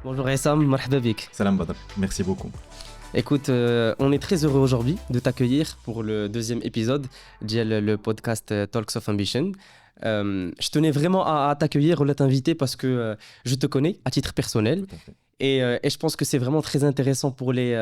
Bonjour Essam, marhaba bik. Salam Badr, merci beaucoup. Écoute, on est très heureux aujourd'hui de t'accueillir pour le deuxième épisode le podcast Talks of Ambition. Je tenais vraiment à t'accueillir ou à t'inviter parce que je te connais à titre personnel. Tout à fait. Et je pense que c'est vraiment très intéressant pour les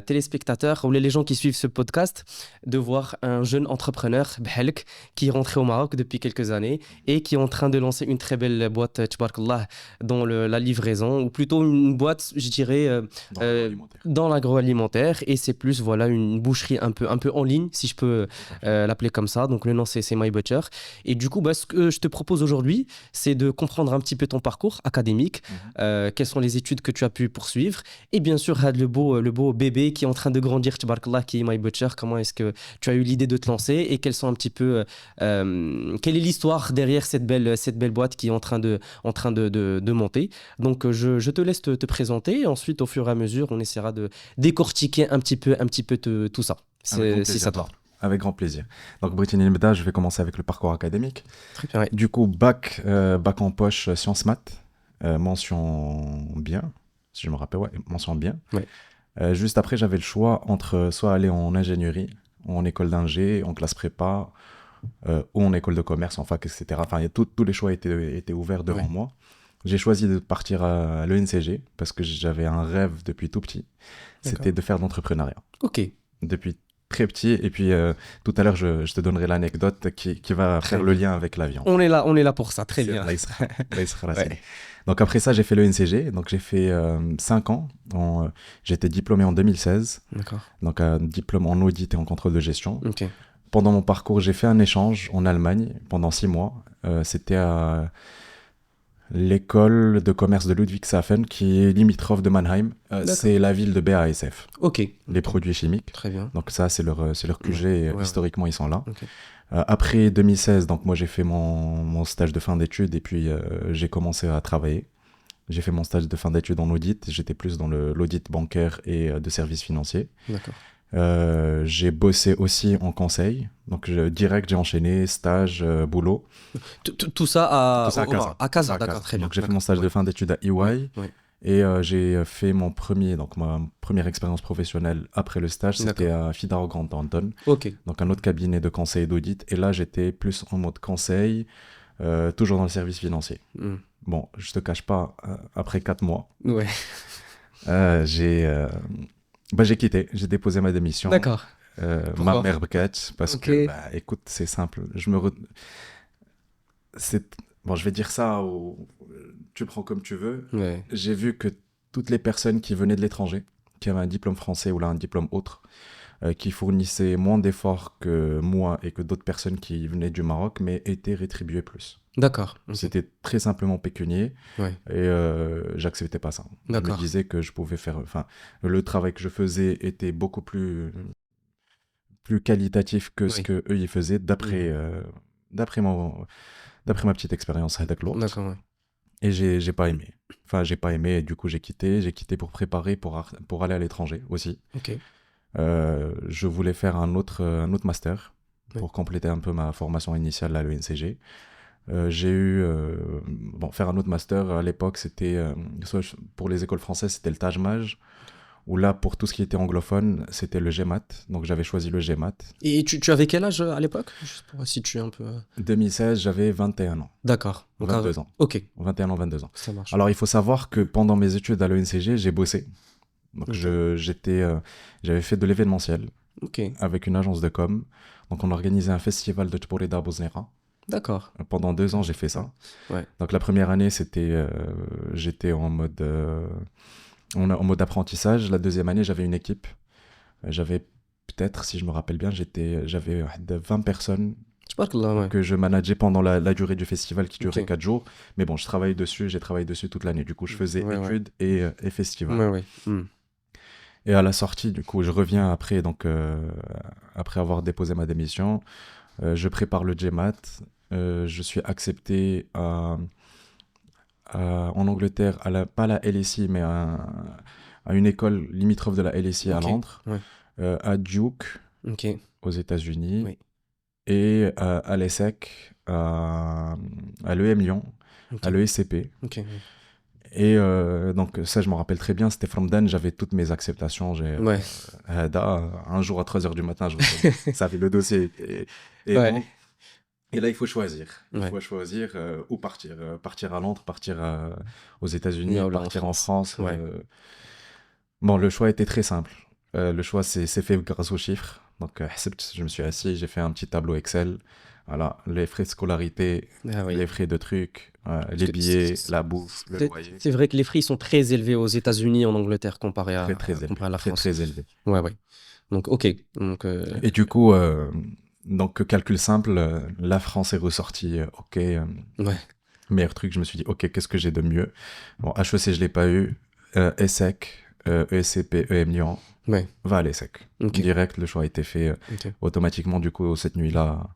téléspectateurs ou les gens qui suivent ce podcast de voir un jeune entrepreneur, Bhelk, qui est rentré au Maroc depuis quelques années et qui est en train de lancer une très belle boîte, tbarakallah, dans la livraison, ou plutôt une boîte, je dirais, Dans euh, l'agroalimentaire. dans l'agroalimentaire. Et c'est plus voilà, une boucherie un peu en ligne, si je peux l'appeler comme ça. Donc le nom, c'est My Butcher. Et du coup, ce que je te propose aujourd'hui, c'est de comprendre un petit peu ton parcours académique. Quelles sont les études que tu as pu poursuivre et bien sûr le beau bébé qui est en train de grandir tbarakallah, qui est My Butcher. Comment est-ce que tu as eu l'idée de te lancer et quelles sont un petit peu quelle est l'histoire derrière cette belle boîte qui est en train de monter. Donc je te laisse te présenter et ensuite au fur et à mesure on essaiera de décortiquer un petit peu tout ça si ça te va. Avec grand plaisir. Donc, Brittany Nbda, je vais commencer avec le parcours académique. Très bien, ouais. Du coup, bac en poche, sciences maths, mention bien, si je me rappelle, ouais, mention bien. Ouais. Juste après, j'avais le choix entre soit aller en ingénierie, en école d'ingé, en classe prépa, ou en école de commerce, en fac, etc. Enfin, tous les choix étaient ouverts devant Ouais. moi. J'ai choisi de partir à l'ENCG parce que j'avais un rêve depuis tout petit, D'accord. c'était de faire de l'entrepreneuriat. Ok. Depuis très petit, et puis tout à l'heure, je te donnerai l'anecdote qui va Très faire bien. le lien avec l'avion. On est là pour ça. Très bien. Là, il sera racine. Ouais. Donc après ça, j'ai fait l'ENCG, donc j'ai fait 5 ans. J'ai été diplômé en 2016, D'accord. donc un diplôme en audit et en contrôle de gestion. Ok. Pendant mon parcours, j'ai fait un échange en Allemagne pendant 6 mois. C'était à l'école de commerce de Ludwigshafen, qui est limitrophe de Mannheim. C'est la ville de BASF, Ok. les produits chimiques. Très bien. Donc ça, c'est leur QG, Ouais. historiquement, ils sont là. Ok. Après 2016, donc moi j'ai fait mon stage de fin d'études et puis j'ai commencé à travailler. J'ai fait mon stage de fin d'études en audit, j'étais plus dans l'audit bancaire et de services financiers. D'accord. J'ai bossé aussi en conseil, donc direct j'ai enchaîné stage, boulot. Tout ça Tout ça à Casa. à Casa, À d'accord, Casa. très bien. Donc j'ai fait mon stage de fin d'études à EY. Ouais. Et j'ai fait ma première expérience professionnelle après le stage, c'était à Fidaro Grant Thornton, Ok. donc un autre cabinet de conseil et d'audit. Et là, j'étais plus en mode conseil, toujours dans le service financier. Mm. Bon, je te cache pas, après 4 mois, Ouais. j'ai quitté, j'ai déposé ma démission. D'accord. Ma Pourquoi? mère Brquette, parce Ok. que, écoute, c'est simple. Bon, je vais dire ça, tu prends comme tu veux. Ouais. J'ai vu que toutes les personnes qui venaient de l'étranger, qui avaient un diplôme français ou là un diplôme autre, qui fournissaient moins d'efforts que moi et que d'autres personnes qui venaient du Maroc, mais étaient rétribuées plus. D'accord. Ok. C'était très simplement pécunier Ouais. et j'acceptais pas ça. Je me D'accord. disais que je pouvais faire... Enfin, le travail que je faisais était beaucoup plus qualitatif que ce Oui. que eux y faisaient d'après ma petite expérience avec l'autre. D'accord, ouais. Et j'ai pas aimé. Enfin, j'ai pas aimé, et du coup, j'ai quitté. J'ai quitté pour préparer pour aller à l'étranger aussi. Ok. Je voulais faire un autre master Oui. pour compléter un peu ma formation initiale à l'ENCG. J'ai eu... faire un autre master, à l'époque, c'était... soit pour les écoles françaises, c'était le Taj-Maj, ou là, pour tout ce qui était anglophone, c'était le GMAT. Donc, j'avais choisi le GMAT. Et tu avais quel âge à l'époque? Juste pour situer un peu. 2016, j'avais 21 ans. D'accord. Donc, 22 ans. Ok. 21 ans, 22 ans. Ça marche. Alors, il faut savoir que pendant mes études à l'ENCG, j'ai bossé. Donc, Ok. j'avais fait de l'événementiel Ok. avec une agence de com. Donc, on organisait un festival de Tporida Bosnera. D'accord. Pendant 2 ans, j'ai fait ça. Ouais. Donc, la première année, j'étais en mode apprentissage. La deuxième année, j'avais une équipe. J'avais peut-être, si je me rappelle bien, j'avais 20 personnes Tabarakallah, ouais. que je manageais pendant la durée du festival qui durait Ok. 4 jours. Mais bon, j'ai travaillé dessus toute l'année. Du coup, je faisais Ouais, ouais. études et festival. Ouais, ouais. Hmm. Et à la sortie, du coup, je reviens après, donc après avoir déposé ma démission, je prépare le GMAT. Je suis accepté en Angleterre, pas à la LSI, mais à une école limitrophe de la LSI à Ok. Londres, Ouais. à Duke Ok. aux États-Unis, Oui. et à l'ESSEC, à l'EM Lyon, Ok. à l'ESCP. Ok. Et donc, ça, je m'en rappelle très bien. C'était Ramadan, j'avais toutes mes acceptations. Ouais, Un jour à 3 heures du matin, je reçois ça fait le dossier. Et ouais, bon. Et là, il faut choisir. Il ouais. faut choisir où partir. Partir à Londres, partir aux États-Unis, Là, en partir en France. France. Ouais. Bon, le choix était très simple. Le choix, c'est fait grâce aux chiffres. Donc, je me suis assis, j'ai fait un petit tableau Excel. Voilà, les frais de scolarité, Ah oui. les frais de trucs, Parce les que billets, la bouffe, le c'est loyer. c'est vrai que les prix sont très élevés aux États-Unis et en Angleterre Très, très élevé. comparé à la Très, France. très élevé. Ouais, ouais. Donc, ok. Donc, Et du coup, calcul simple, la France est ressortie, ok. ouais, Meilleur truc, je me suis dit, ok, qu'est-ce que j'ai de mieux? Bon, HEC, je l'ai pas eu. ESSEC, ESCP, EM Lyon, ouais. va à l'ESSEC. Ok, Direct, le choix a été fait ok. automatiquement. Du coup, cette nuit-là,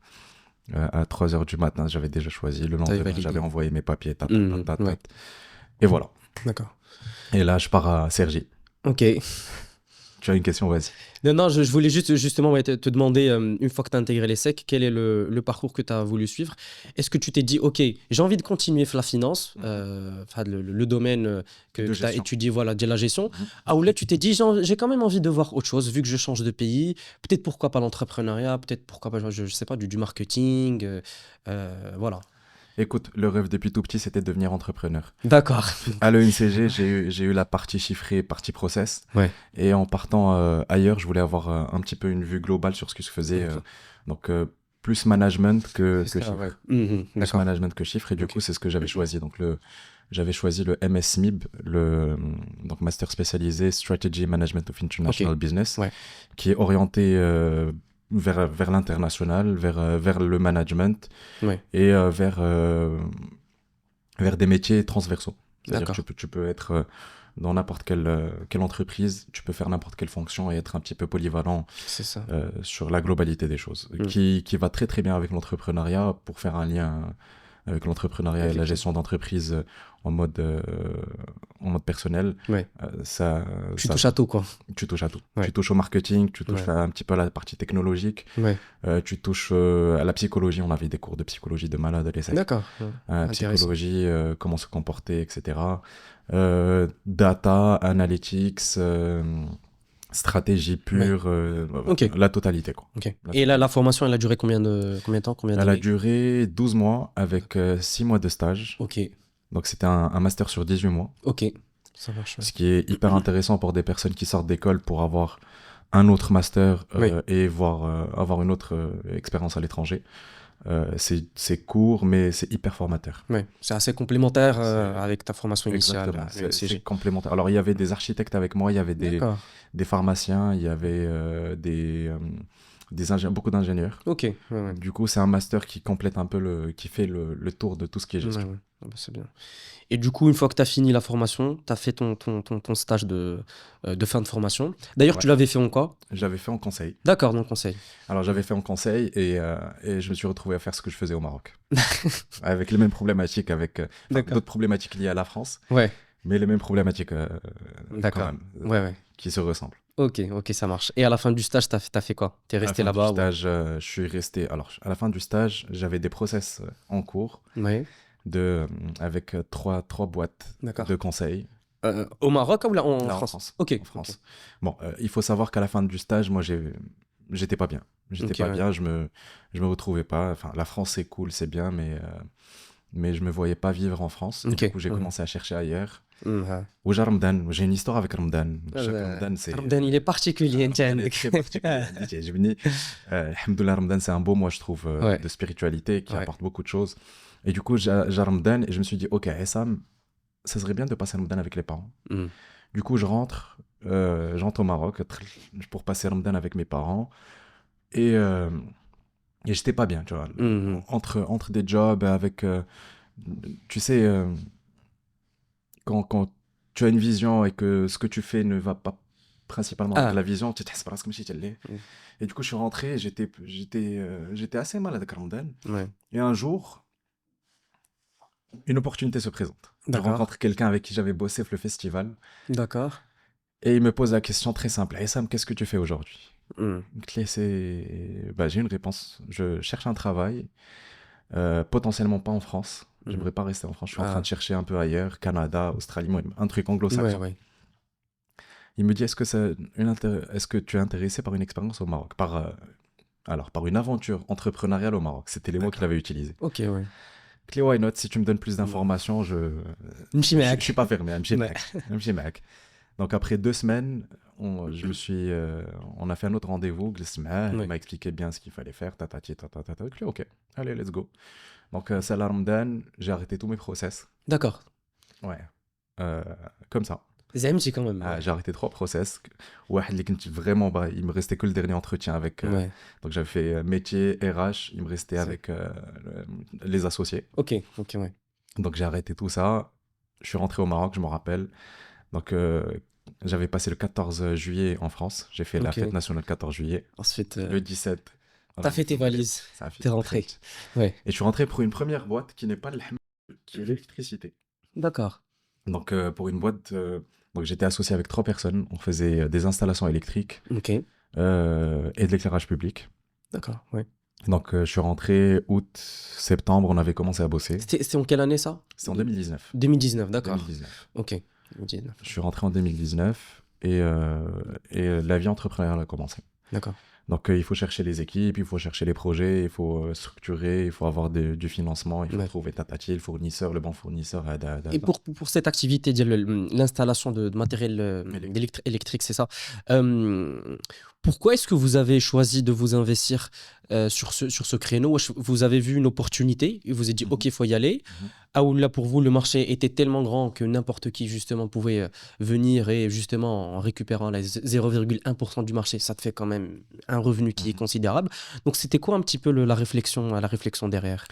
à 3 heures du matin, j'avais déjà choisi. Le T'avais lendemain, validé. j'avais envoyé mes papiers, Mhm, ouais. Et voilà. D'accord. Et là, je pars à Cergy. Ok. Tu as une question, vas-y. Non, non, je voulais juste justement ouais, te demander, une fois que tu as intégré les SEC, quel est le parcours que tu as voulu suivre? Est-ce que tu t'es dit, OK, j'ai envie de continuer la finance, enfin le domaine que De tu as gestion. étudié, voilà, de la gestion, Mhm. ah, ou là tu t'es dit, j'ai quand même envie de voir autre chose, vu que je change de pays, peut-être pourquoi pas l'entrepreneuriat, peut-être pourquoi pas, je sais pas, du marketing, voilà. Écoute, le rêve depuis tout petit, c'était de devenir entrepreneur. D'accord. À l'ENCG, j'ai eu la partie chiffrée, partie process. Ouais, Et en partant ailleurs, je voulais avoir un petit peu une vue globale sur ce que je faisais. ok. Donc, plus management que C'est ça, ouais. chiffres. Mhm, Plus d'accord. management que chiffres. Et du Ok. coup, c'est ce que j'avais choisi. Donc, j'avais choisi le MSMIB, donc Master spécialisé Strategy Management of International Ok. Business, Ouais. qui est orienté vers l'international, vers le management Ouais. et vers des métiers transversaux. C'est-à-dire que D'accord. tu peux être dans n'importe quelle entreprise, tu peux faire n'importe quelle fonction et être un petit peu polyvalent C'est ça. sur la globalité des choses, Mm. qui va très très bien avec l'entrepreneuriat pour faire un lien avec l'entrepreneuriat et la Effectivement. gestion d'entreprise en mode, euh, en mode personnel. Ouais. Ça, Tu ça, touches à tout, quoi. tu touches à tout. Ouais. Tu touches au marketing, tu touches Ouais. un petit peu à la partie technologique, Ouais. tu touches à la psychologie. On avait des cours de psychologie de malade à l'ESSEC. D'accord. Ouais. Intéressant. Psychologie, comment se comporter, etc. Data, analytics, stratégie Ouais. pure, Ok. la totalité, quoi. Ok. La Et la totalité. formation, elle a duré combien de temps, combien Elle a d'années? duré 12 mois avec 6 mois de stage. Ok. Donc c'était un master sur 18 mois. Ok. Ça marche. Ouais. Ce qui est hyper intéressant pour des personnes qui sortent d'école pour avoir un autre master Oui. et avoir une autre expérience à l'étranger. C'est court, mais c'est hyper formateur. Ouais. C'est assez complémentaire C'est- avec ta formation initiale Exactement, à c'est l'UNCG. complémentaire. Alors, il y avait des architectes avec moi, il y avait D'accord. des pharmaciens, il y avait beaucoup d'ingénieurs. Ok. Ouais, ouais. Du coup, c'est un master qui complète un peu qui fait le tour de tout ce qui est Ouais, gestion. ouais. Ah bah, c'est bien. Et du coup, une fois que tu as fini la formation, tu as fait ton stage de fin de formation. D'ailleurs, Ouais. tu l'avais fait en quoi? J'avais fait en conseil. D'accord, dans le conseil. Alors, j'avais fait en conseil et je me suis retrouvé à faire ce que je faisais au Maroc. Avec les mêmes problématiques, D'accord. d'autres problématiques liées à la France, Ouais. mais les mêmes problématiques quand D'accord. même, Ouais, ouais. qui se ressemblent. Ok, ok, ça marche. Et à la fin du stage, t'as fait quoi? T'es À la resté fin du là-bas ou... stage, je suis resté. Alors, à la fin du stage, j'avais des process en cours Ouais, avec trois boîtes d'accord. de conseil. Au Maroc ou là en Là, en France? France. Ok, En France. Bon, il faut savoir qu'à la fin du stage, moi, j'étais pas bien. J'étais ok, pas ouais. bien, je me retrouvais pas. Enfin, la France, c'est cool, c'est bien, mais je me voyais pas vivre en France. Et Ok, du coup, j'ai ouais. commencé à chercher ailleurs. Ouais. Ou Ramadan, j'ai une histoire avec Ramadan. Chaque Euh, Ramadan, c'est. Ramadan, il est particulier, Ramadan est Ntchandek. très particulier. Je me dis, Alhamdoulilah, Ramadan, c'est un beau, moi, je trouve, Ouais, de spiritualité qui ouais. apporte beaucoup de choses. Et du coup, j'ai Ramadan et je me suis dit, ok, Essam, ça serait bien de passer Ramadan avec les parents. Mm. Du coup, je rentre au Maroc pour passer Ramadan avec mes parents. Et, et j'étais pas bien, tu vois. Mhm. Entre des jobs, avec. Tu sais, quand tu as une vision et que ce que tu fais ne va pas principalement avec Ah, la vision, tu te dis, c'est pas comme si tu l'es. mm, Et du coup, je suis rentré, j'étais assez mal avec Ramadan. ouais. Et un jour, une opportunité se présente. Je D'accord, rencontre quelqu'un avec qui j'avais bossé le festival d'accord. et il me pose la question très simple. Hey Sam, qu'est-ce que tu fais aujourd'hui? Mm. Bah, j'ai une réponse. Je cherche un travail, potentiellement pas en France. J'aimerais pas rester en France. Je suis en Ah. train de chercher un peu ailleurs, Canada, Australie, moi, un truc anglo-saxon. Ouais. Il me dit, est-ce que tu es intéressé par une expérience au Maroc? Par une aventure entrepreneuriale au Maroc. C'était les mots qu'il D'accord. avait utilisés. Ok, ouais. Clé, why not? Si tu me donnes plus Ouais. d'informations, نمشي je معاك. suis pas fermé. Ouais. امشي معاك. Donc après 2 semaines, on a fait un autre rendez-vous. جلست معاه, Ouais. il m'a expliqué bien ce qu'il fallait faire. Tatati, tatata. Je lui ai dit, ok, allez, let's go. Donc c'est la Ramadan, j'ai arrêté tous mes process. D'accord. Ouais. Euh, Comme ça. زعمتي quand même. Ouais. J'ai arrêté 3 process. واحد اللي كنت vraiment, il me restait que le dernier entretien avec. Ouais. Donc j'avais fait métier, RH, il me restait C'est- avec les associés. Ok, ouais. Donc j'ai arrêté tout ça. Je suis rentré au Maroc, je me rappelle. Donc j'avais passé le 14 juillet en France. J'ai fait la Ok. fête nationale le 14 juillet. Ensuite, Le 17. t'as voilà, fait tes valises. ça a fait T'es rentré. très- Ouais. Et je suis rentré pour une première boîte qui n'est pas le qui est l'électricité. D'accord. Donc pour une boîte, donc j'étais associé avec 3 personnes. On faisait des installations électriques Ok. et de l'éclairage public. D'accord. Ouais. Donc je suis rentré août, septembre, on avait commencé à bosser. C'était en quelle année ça? C'est en 2019. 2019, d'accord. 2019. Ok. 2019. Je suis rentré en 2019 et la vie entrepreneuriale a commencé. D'accord. Donc il faut chercher les équipes, il faut chercher les projets, il faut structurer, il faut avoir du financement, il faut Ouais. trouver tatati, le fournisseur, le bon fournisseur. Et pour cette activité, l'installation de matériel électrique, c'est ça. Pourquoi est-ce que vous avez choisi de vous investir sur ce créneau? Vous avez vu une opportunité et vous avez dit, Mhm. OK, il faut y aller. Mhm. Ah, ou là, pour vous, le marché était tellement grand que n'importe qui, justement, pouvait venir et, justement, en récupérant les 0,1% du marché, ça te fait quand même un revenu qui est Mhm. considérable. Donc, c'était quoi un petit peu la réflexion derrière?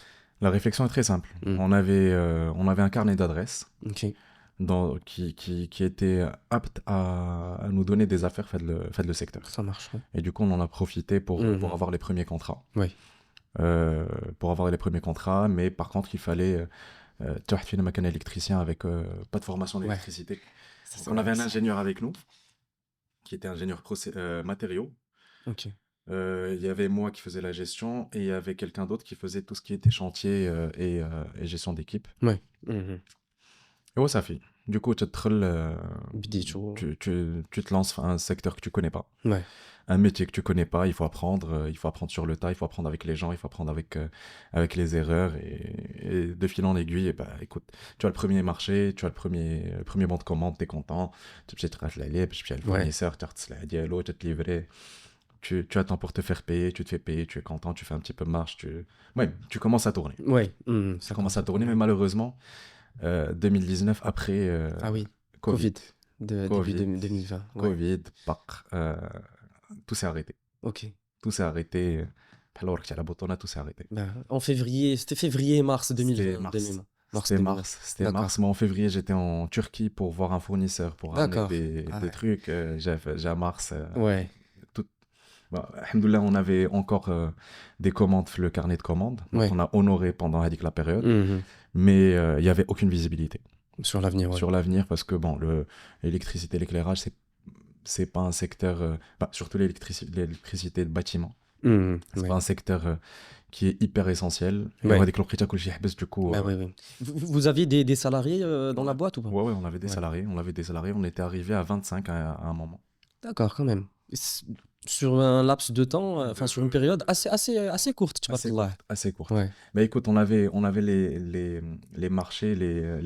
La réflexion est très simple. Mm. On avait un carnet d'adresses OK. qui était apte à nous donner des affaires faites le secteur. Ça marche. Ouais. Et du coup, on en a profité pour Mhm. avoir les premiers contrats. Oui. Pour avoir les premiers contrats, mais par contre, il fallait tu vois, tu es un électricien avec pas de formation d'électricité. Ça, Donc, on avait un ingénieur avec nous qui était ingénieur matériaux. OK. Il y avait moi qui faisais la gestion et il y avait quelqu'un d'autre qui faisait tout ce qui était chantier et gestion d'équipe. Ouais. Mhm. Et ouais, ça fait. Du coup, بديتو. tu te lances dans un secteur que tu connais pas. Ouais. Un métier que tu connais pas, il faut apprendre sur le tas, il faut apprendre avec les gens, il faut apprendre avec les erreurs et de fil en aiguille, bah, écoute, tu as le premier marché, tu as le premier bon de commande, t'es content, tu peux te racheter puis le fournisseur, tu as dialogue, tu te livrer, tu attends pour te faire payer, tu te fais payer, tu es content, tu fais un petit peu de marge, tu commences à tourner. Ouais. Ça commence à tourner, mais malheureusement, 2019, après Ah oui. Covid, Début 2020. Ouais. Covid, tout s'est arrêté. OK. Tout s'est arrêté. Alors que la botona, tout s'est arrêté. Ben, en février, c'était février-mars 2020. C'était mars. de mémoire. C'était 2020. mars. C'était D'accord. mars. Moi, en février, j'étais en Turquie pour voir un fournisseur, pour amener D'accord. des Ah ouais. trucs. J'ai à mars. Ouais. Bon, alhamdoulilah, on avait encore des commandes, le carnet de commandes. Donc, Ouais. on a honoré pendant la période. Mhm. Mais il n'y avait aucune visibilité Sur l'avenir, ouais. sur l'avenir parce que bon, l'électricité, l'éclairage, c'est pas un secteur, surtout l'électricité de bâtiment. Mhm. C'est Ouais. pas un secteur qui est hyper essentiel. Et Ouais. on va déclencher du coup. Ben, oui. Vous aviez des salariés dans la boîte ou pas? Ouais, on avait des Ouais. salariés. On était arrivé à 25 à un moment. D'accord, quand même. Sur un laps de temps, enfin sur une période assez courte, tu vois. Assez courte. Ouais. Mais écoute, on avait les marchés,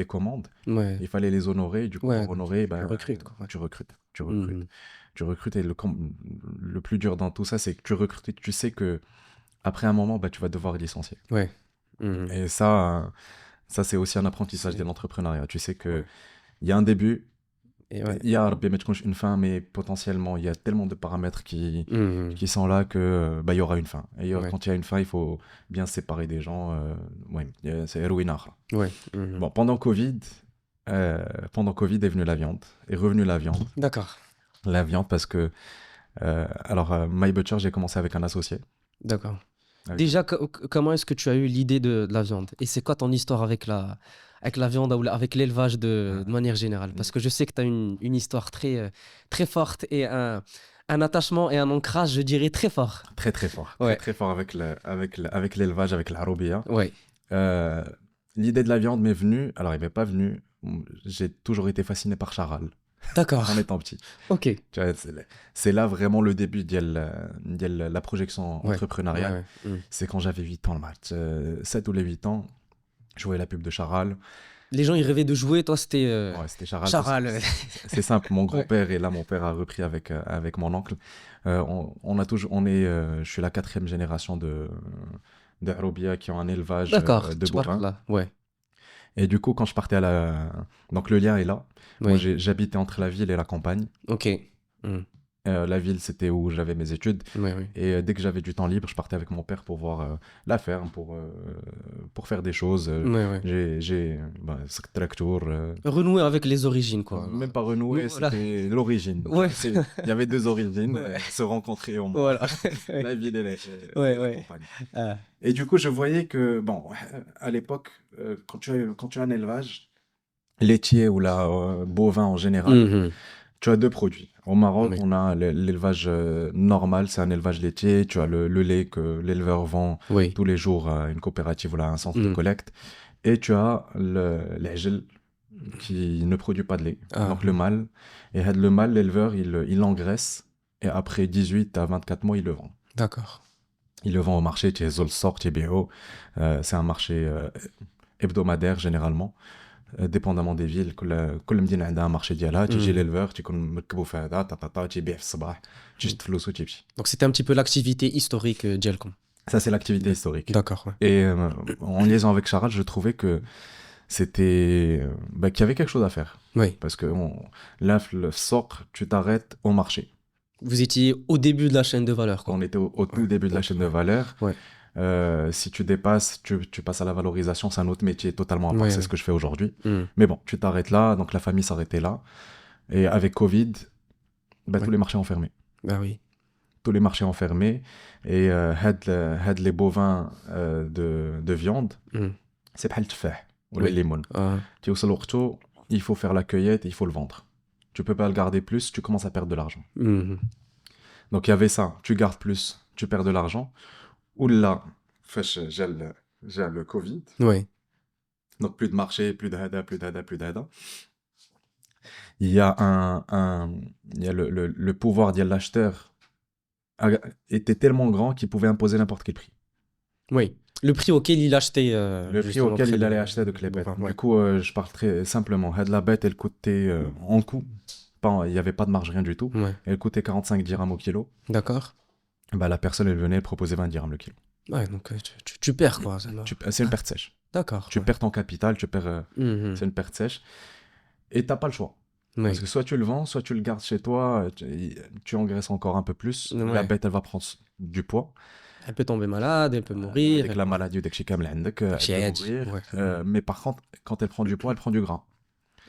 les commandes. Ouais. Il fallait les honorer. Du coup, Ouais, pour honorer, tu recrutes, quoi. Ouais. tu recrutes. Mhm. Tu recrutes et le plus dur dans tout ça, c'est que tu recrutes et tu sais que après un moment, tu vas devoir licencier. Ouais. Mhm. Et ça c'est aussi un apprentissage de l'entrepreneuriat. Tu sais que il y a un début, Et ouais. il y a une fin, mais potentiellement, il y a tellement de paramètres Mhm. qui sont là que il y aura une fin. Et Ouais. quand il y a une fin, il faut bien se séparer des gens. C'est Ruinard. Ouais. Mhm. Bon, pendant Covid est venue la viande. Est revenue la viande. D'accord. La viande parce que My Butcher, j'ai commencé avec un associé. D'accord. Avec- Déjà, comment est-ce que tu as eu l'idée de la viande? Et c'est quoi ton histoire avec la viande ou avec l'élevage de manière générale? Parce que je sais que tu as une histoire très forte et un attachement et un ancrage, je dirais, très fort. Très très fort. Ouais. Très très fort avec l'élevage, avec la Roubia. Ouais. l'idée de la viande m'est venue. Alors, il m'est pas venu. J'ai toujours été fasciné par Charal D'accord. en étant petit. Ok. Tu vois, c'est là vraiment le début de la projection Ouais. entrepreneuriale. Ouais. C'est quand j'avais 8 ans, le match. 7 ou les 8 ans, je voyais la pub de Charal. Les gens, ils rêvaient de jouer. Toi, c'était Ouais, c'était Charal. Charal. C'est simple, mon Ouais. grand-père, et là, mon père a repris avec mon oncle. Je suis la 4e génération de Arobia qui ont un élevage D'accord. de Tu parles bovins. là. Ouais. Et du coup, quand je partais donc le lien est là. Moi, Oui. j'habitais entre la ville et la campagne. Ok. Hmm. La ville, c'était où j'avais mes études. Ouais. Et dès que j'avais du temps libre, je partais avec mon père pour voir la ferme, pour faire des choses. Ouais. C'est tracteur. Renouer avec les origines, quoi. Même pas renouer, Voilà. c'était l'origine. Ouais. Il y avait 2 origines, Ouais. se rencontrer au moins. Voilà. La ville et Ouais. la Ouais. campagne. Ah. Et du coup, je voyais que, bon, à l'époque, quand tu as un élevage laitier ou bovin en général, Mhm. tu as 2 produits. Au Maroc, Oui. on a l'élevage normal, c'est un élevage laitier. Tu as le lait que l'éleveur vend Oui. tous les jours à une coopérative ou à un centre de Mhm. collecte. Et tu as l'agel qui ne produit pas de lait. Ah. Donc le mâle. Et le mâle, l'éleveur, il l'engraisse. Et après 18 à 24 mois, il le vend. D'accord. Il le vend au marché, tu es Zolsor, tu es BO. C'est un marché hebdomadaire généralement. Dépendamment des villes, كل مدينة عندها un marché ديالها تيجي Mhm. l'éleveur تيكون مركبو في هذا تيبيع في الصباح تشد فلوسو تيمشي. Donc, c'était un petit peu l'activité historique d'Jelcom. Ça c'est l'activité historique. D'accord. Ouais. Et en liaison avec Charal, je trouvais que c'était qu'il y avait quelque chose à faire. Oui. Parce que là, le soc, tu t'arrêtes au marché. Vous étiez au début de la chaîne de valeur, quoi. On était au tout début de la chaîne de valeur. Ouais. Si tu dépasses, tu passes à la valorisation, c'est un autre métier totalement à part, Ouais, c'est ouais. ce que je fais aujourd'hui. Mhm. Mais bon, tu t'arrêtes là, donc la famille s'arrêtait là. Et avec Covid, Ouais. tous les marchés ont fermé. Bah oui. Tous les marchés ont fermé. Et les bovins de viande, Mhm. c'est pas le tfah ou Oui. les limons. Ah. Tu es au salorto, il faut faire la cueillette et il faut le vendre. Tu peux pas le garder plus, tu commences à perdre de l'argent. Mhm. Donc il y avait ça, tu gardes plus, tu perds de l'argent. Ou là, j'ai le Covid. Oui. Donc plus de marché, plus de hada, plus de hada, plus de hada. Il y a il y a le pouvoir de l'acheteur était tellement grand qu'il pouvait imposer n'importe quel prix. Oui. Le prix auquel il achetait. Le prix justement, auquel près il de- allait acheter de clébette. Ouais. Du coup, je parle très simplement. La bête, elle coûtait en coût. Il n'y avait pas de marge, rien du tout. Ouais. Elle coûtait 45 dirhams au kilo. D'accord. Bah, la personne, elle venait, elle proposait 20 dirhams le kilo. Ouais, donc tu perds, quoi. C'est une perte sèche. D'accord. Tu Ouais. perds ton capital, Mhm. c'est une perte sèche. Et t'as pas le choix. Oui. Parce que soit tu le vends, soit tu le gardes chez toi, tu engraisses encore un peu plus. Ouais. La bête, elle va prendre du poids. Elle peut tomber malade, elle peut mourir. Avec la maladie ou داكشي كامل عندك, elle Chez peut Edge. mourir. Ouais. Mais par contre, quand elle prend du poids, elle prend du gras.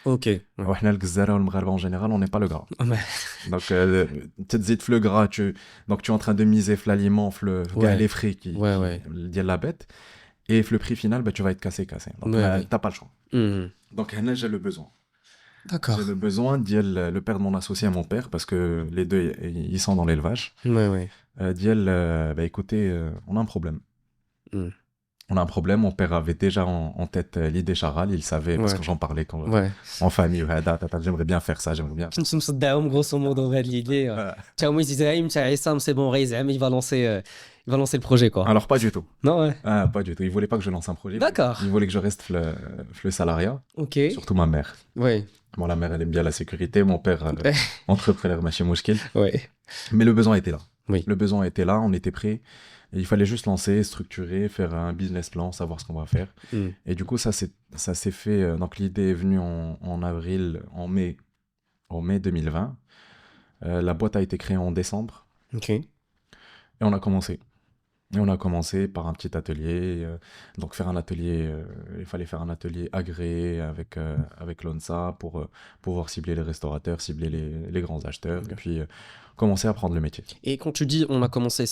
Ok. Ouais. وحنا الجزائرة والمغاربة en général, on n'est pas le gras. Ouais. Donc, tu te zides le gras, donc tu es en train de miser sur l'aliment, Ouais. les frais Ouais. de la bête. Et le prix final, tu vas être cassé. Donc, Ouais. t'as pas le choix. Mhm. Donc, là, j'ai le besoin. D'accord. J'ai le besoin le père de mon associé et mon père, parce que les deux, ils sont dans l'élevage. Ouais. Écoutez, on a un problème. Mm. On a un problème. Mon père avait déjà en tête l'idée Charal, il savait, parce Ouais. que j'en parlais Ouais. en famille. J'aimerais bien faire ça, j'aimerais bien. كنت مصدعهم grosso modo بهاد l'idée. تا هما يزيدوا تاع عصام سي بون غير زعما il va lancer le projet quoi. Alors, pas du tout. Non ouais. Ah, pas du tout. Il voulait pas que je lance un projet. D'accord. Il voulait que je reste le salariat. Ok. Surtout ma mère. Ouais. Bon, la mère, elle aime bien la sécurité. Mon père, entrepreneur, machin mouchkil. Ouais. Mais le besoin était là. Oui. Le besoin était là, on était prêt. Et il fallait juste lancer, structurer, faire un business plan, savoir ce qu'on va faire. Mm. Et du coup, ça s'est fait. Donc, l'idée est venue en mai 2020. La boîte a été créée en décembre. Ok. Et on a commencé. Et on a commencé par un petit atelier. Donc, faire un atelier, il fallait faire un atelier agréé avec l'ONSA pour pouvoir cibler les restaurateurs, cibler les grands acheteurs, Ok. et puis commencer à apprendre le métier. Et quand tu dis on a commencé,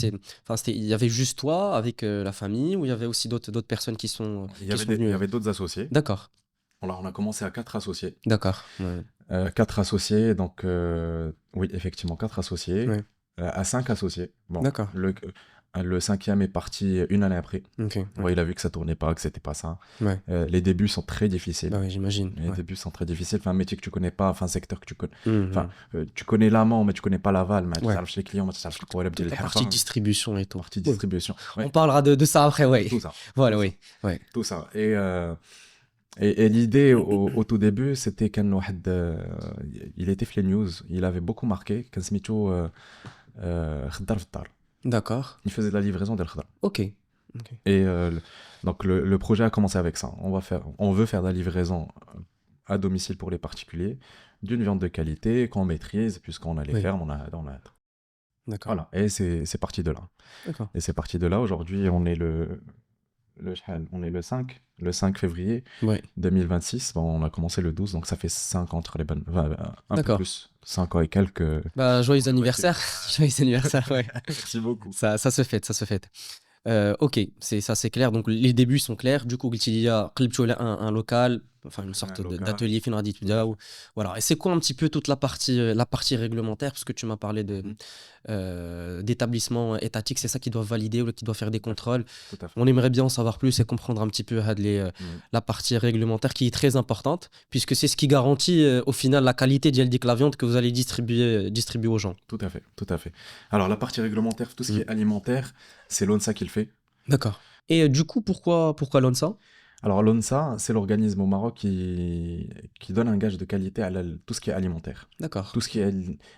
il y avait juste toi avec la famille ou il y avait aussi d'autres personnes qui sont Il venues y avait d'autres associés. D'accord. Alors, on a commencé à 4 associés. D'accord. Ouais. 4 associés, donc oui, effectivement, 4 associés. Ouais. À 5 associés. Bon, D'accord. Le cinquième est parti une année après. Ok. Ouais, il a vu que ça tournait pas, que c'était pas ça. Ouais. Les débuts sont très difficiles. Bah oui, j'imagine. Les Ouais. débuts sont très difficiles. Enfin, un métier que tu connais pas, enfin, un secteur que tu connais. Mhm. Enfin, tu connais l'amont, mais tu connais pas l'aval. Mais tu Ouais. sais les clients, mais tu sais le قوالب Toute ديال la الحرفة. partie distribution et tout. Partie Ouais. distribution. Ouais, On parlera de ça après, ouais. tout ça. Voilà, Tout oui. Ouais. Tout ça. Et l'idée au tout début, c'était qu'un واحد, il était fait les news, il avait beaucoup marqué, كان سميتو خدار في الدار. D'accord. Il faisait de la livraison de l'khadra. Ok. Ok. Et donc le projet a commencé avec ça. On veut faire de la livraison à domicile pour les particuliers d'une viande de qualité qu'on maîtrise, puisqu'on a les Oui. fermes, D'accord. voilà. Et c'est parti de là. D'accord. Et c'est parti de là. Aujourd'hui, on est le 5 février Ouais. 2026. Bon, on a commencé le 12, donc ça fait 5 ans entre les bonnes. Enfin, un peu D'accord. plus. 5 ans et quelques. Bah, joyeux anniversaire. Joyeux anniversaire, ouais. Merci beaucoup. Ça se fait, ça se fait. Ok, ça c'est clair. Donc les débuts sont clairs. Du coup, il y a un local, enfin une sorte Un local. d'atelier fin radit. Voilà. Et c'est quoi un petit peu toute la partie réglementaire, parce que tu m'as parlé d'établissements étatiques, c'est ça qui doit valider ou qui doit faire des contrôles. Tout à fait. On aimerait bien en savoir plus et comprendre un petit peu la partie réglementaire qui est très importante, puisque c'est ce qui garantit au final la qualité de la viande que vous allez distribuer aux gens. Tout à fait, tout à fait. Alors la partie réglementaire, tout ce qui est alimentaire, c'est l'ONSA qui le fait. D'accord. Et du coup, pourquoi l'ONSA? Alors l'ONSA, c'est l'organisme au Maroc qui donne un gage de qualité à tout ce qui est alimentaire. D'accord. Tout ce qui est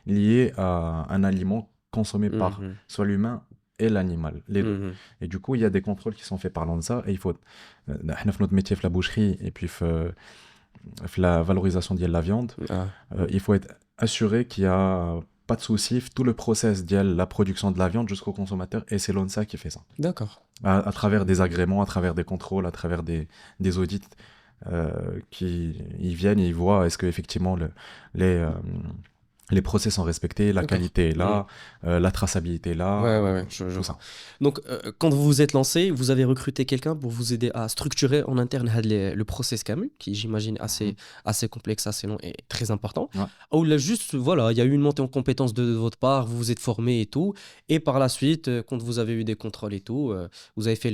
lié à un aliment consommé par Mhm. soit l'humain et l'animal, les deux. Mhm. Et du coup, il y a des contrôles qui sont faits par l'ONSA et il faut... احنا في notre métier, في la boucherie et puis في la valorisation de la viande, Ah, il faut être assuré qu'il n'y a pas de souci, tout le process de la production de la viande jusqu'au consommateur, et c'est l'ONSA qui fait ça. d'accord. À travers des agréments, à travers des contrôles, à travers des audits, ils viennent et ils voient est-ce que effectivement les procès sont respectés, la D'accord. qualité est là, la traçabilité est là, Ouais, je tout vois. ça. Donc, quand vous vous êtes lancé, vous avez recruté quelqu'un pour vous aider à structurer en interne le process Camus, qui j'imagine assez complexe, assez long et très important. Ouais. Ou là, juste, voilà, il y a eu une montée en compétences de votre part, vous vous êtes formé et tout. Et par la suite, quand vous avez eu des contrôles et tout, vous avez fait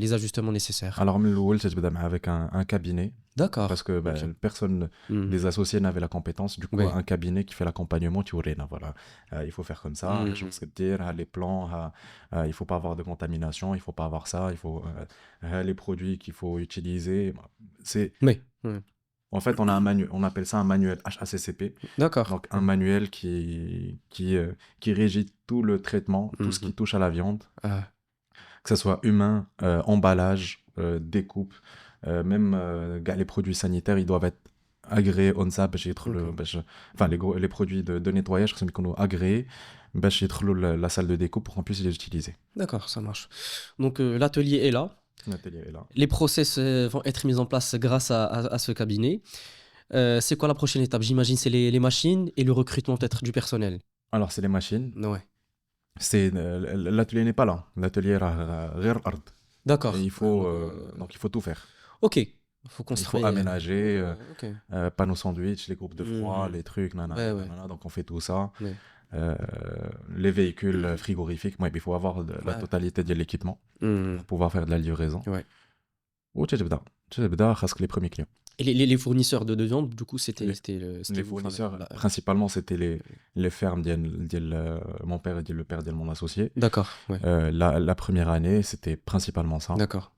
les ajustements nécessaires. Alors, من الأول تتبدا مع avec un cabinet, D'accord. parce que Ok. personne Mhm. des associés n'avait la compétence. Du coup, Ouais. un cabinet qui fait l'accompagnement, tu vois, voilà, il faut faire comme ça, Mhm. je pense que dire, les plans, il faut pas avoir de contamination, il faut pas avoir ça, il faut les produits qu'il faut utiliser. C'est, Oui. Ouais. en fait, on a un manuel, on appelle ça un manuel HACCP, D'accord. donc un manuel qui régit tout le traitement, tout ce qui touche à la viande, Ah, que ce soit humain, emballage, découpe, même les produits sanitaires, ils doivent être agréés ONSA باش يدخلوا enfin les produits de nettoyage خصهم يكونوا agréés باش يدخلوا la salle de découpe pour qu'on puisse les utiliser. d'accord, ça marche. Donc, l'atelier est là. L'atelier est là. Les process vont être mis en place grâce à ce cabinet. C'est quoi la prochaine étape? J'imagine c'est les machines et le recrutement peut-être du personnel. Alors c'est les machines, Ouais. c'est l'atelier n'est pas là, l'atelier راه غير الأرض. D'accord. Et donc il faut tout faire. Ok. Il faut Il construire. faut aménager, Ok. panneaux sandwich, les groupes de froid, Mhm. les trucs, Ouais. donc on fait tout ça. Ouais. Les véhicules frigorifiques, il faut avoir la Ouais. totalité de l'équipement Mhm. pour pouvoir faire de la livraison. Ouais. وتبدا خاصك les premiers clients. Et les fournisseurs de viande, du coup, c'était Les vous, fournisseurs, enfin, principalement, c'était les fermes ديال mon père et le père de mon associé. D'accord. Ouais. La première année, c'était principalement ça. D'accord.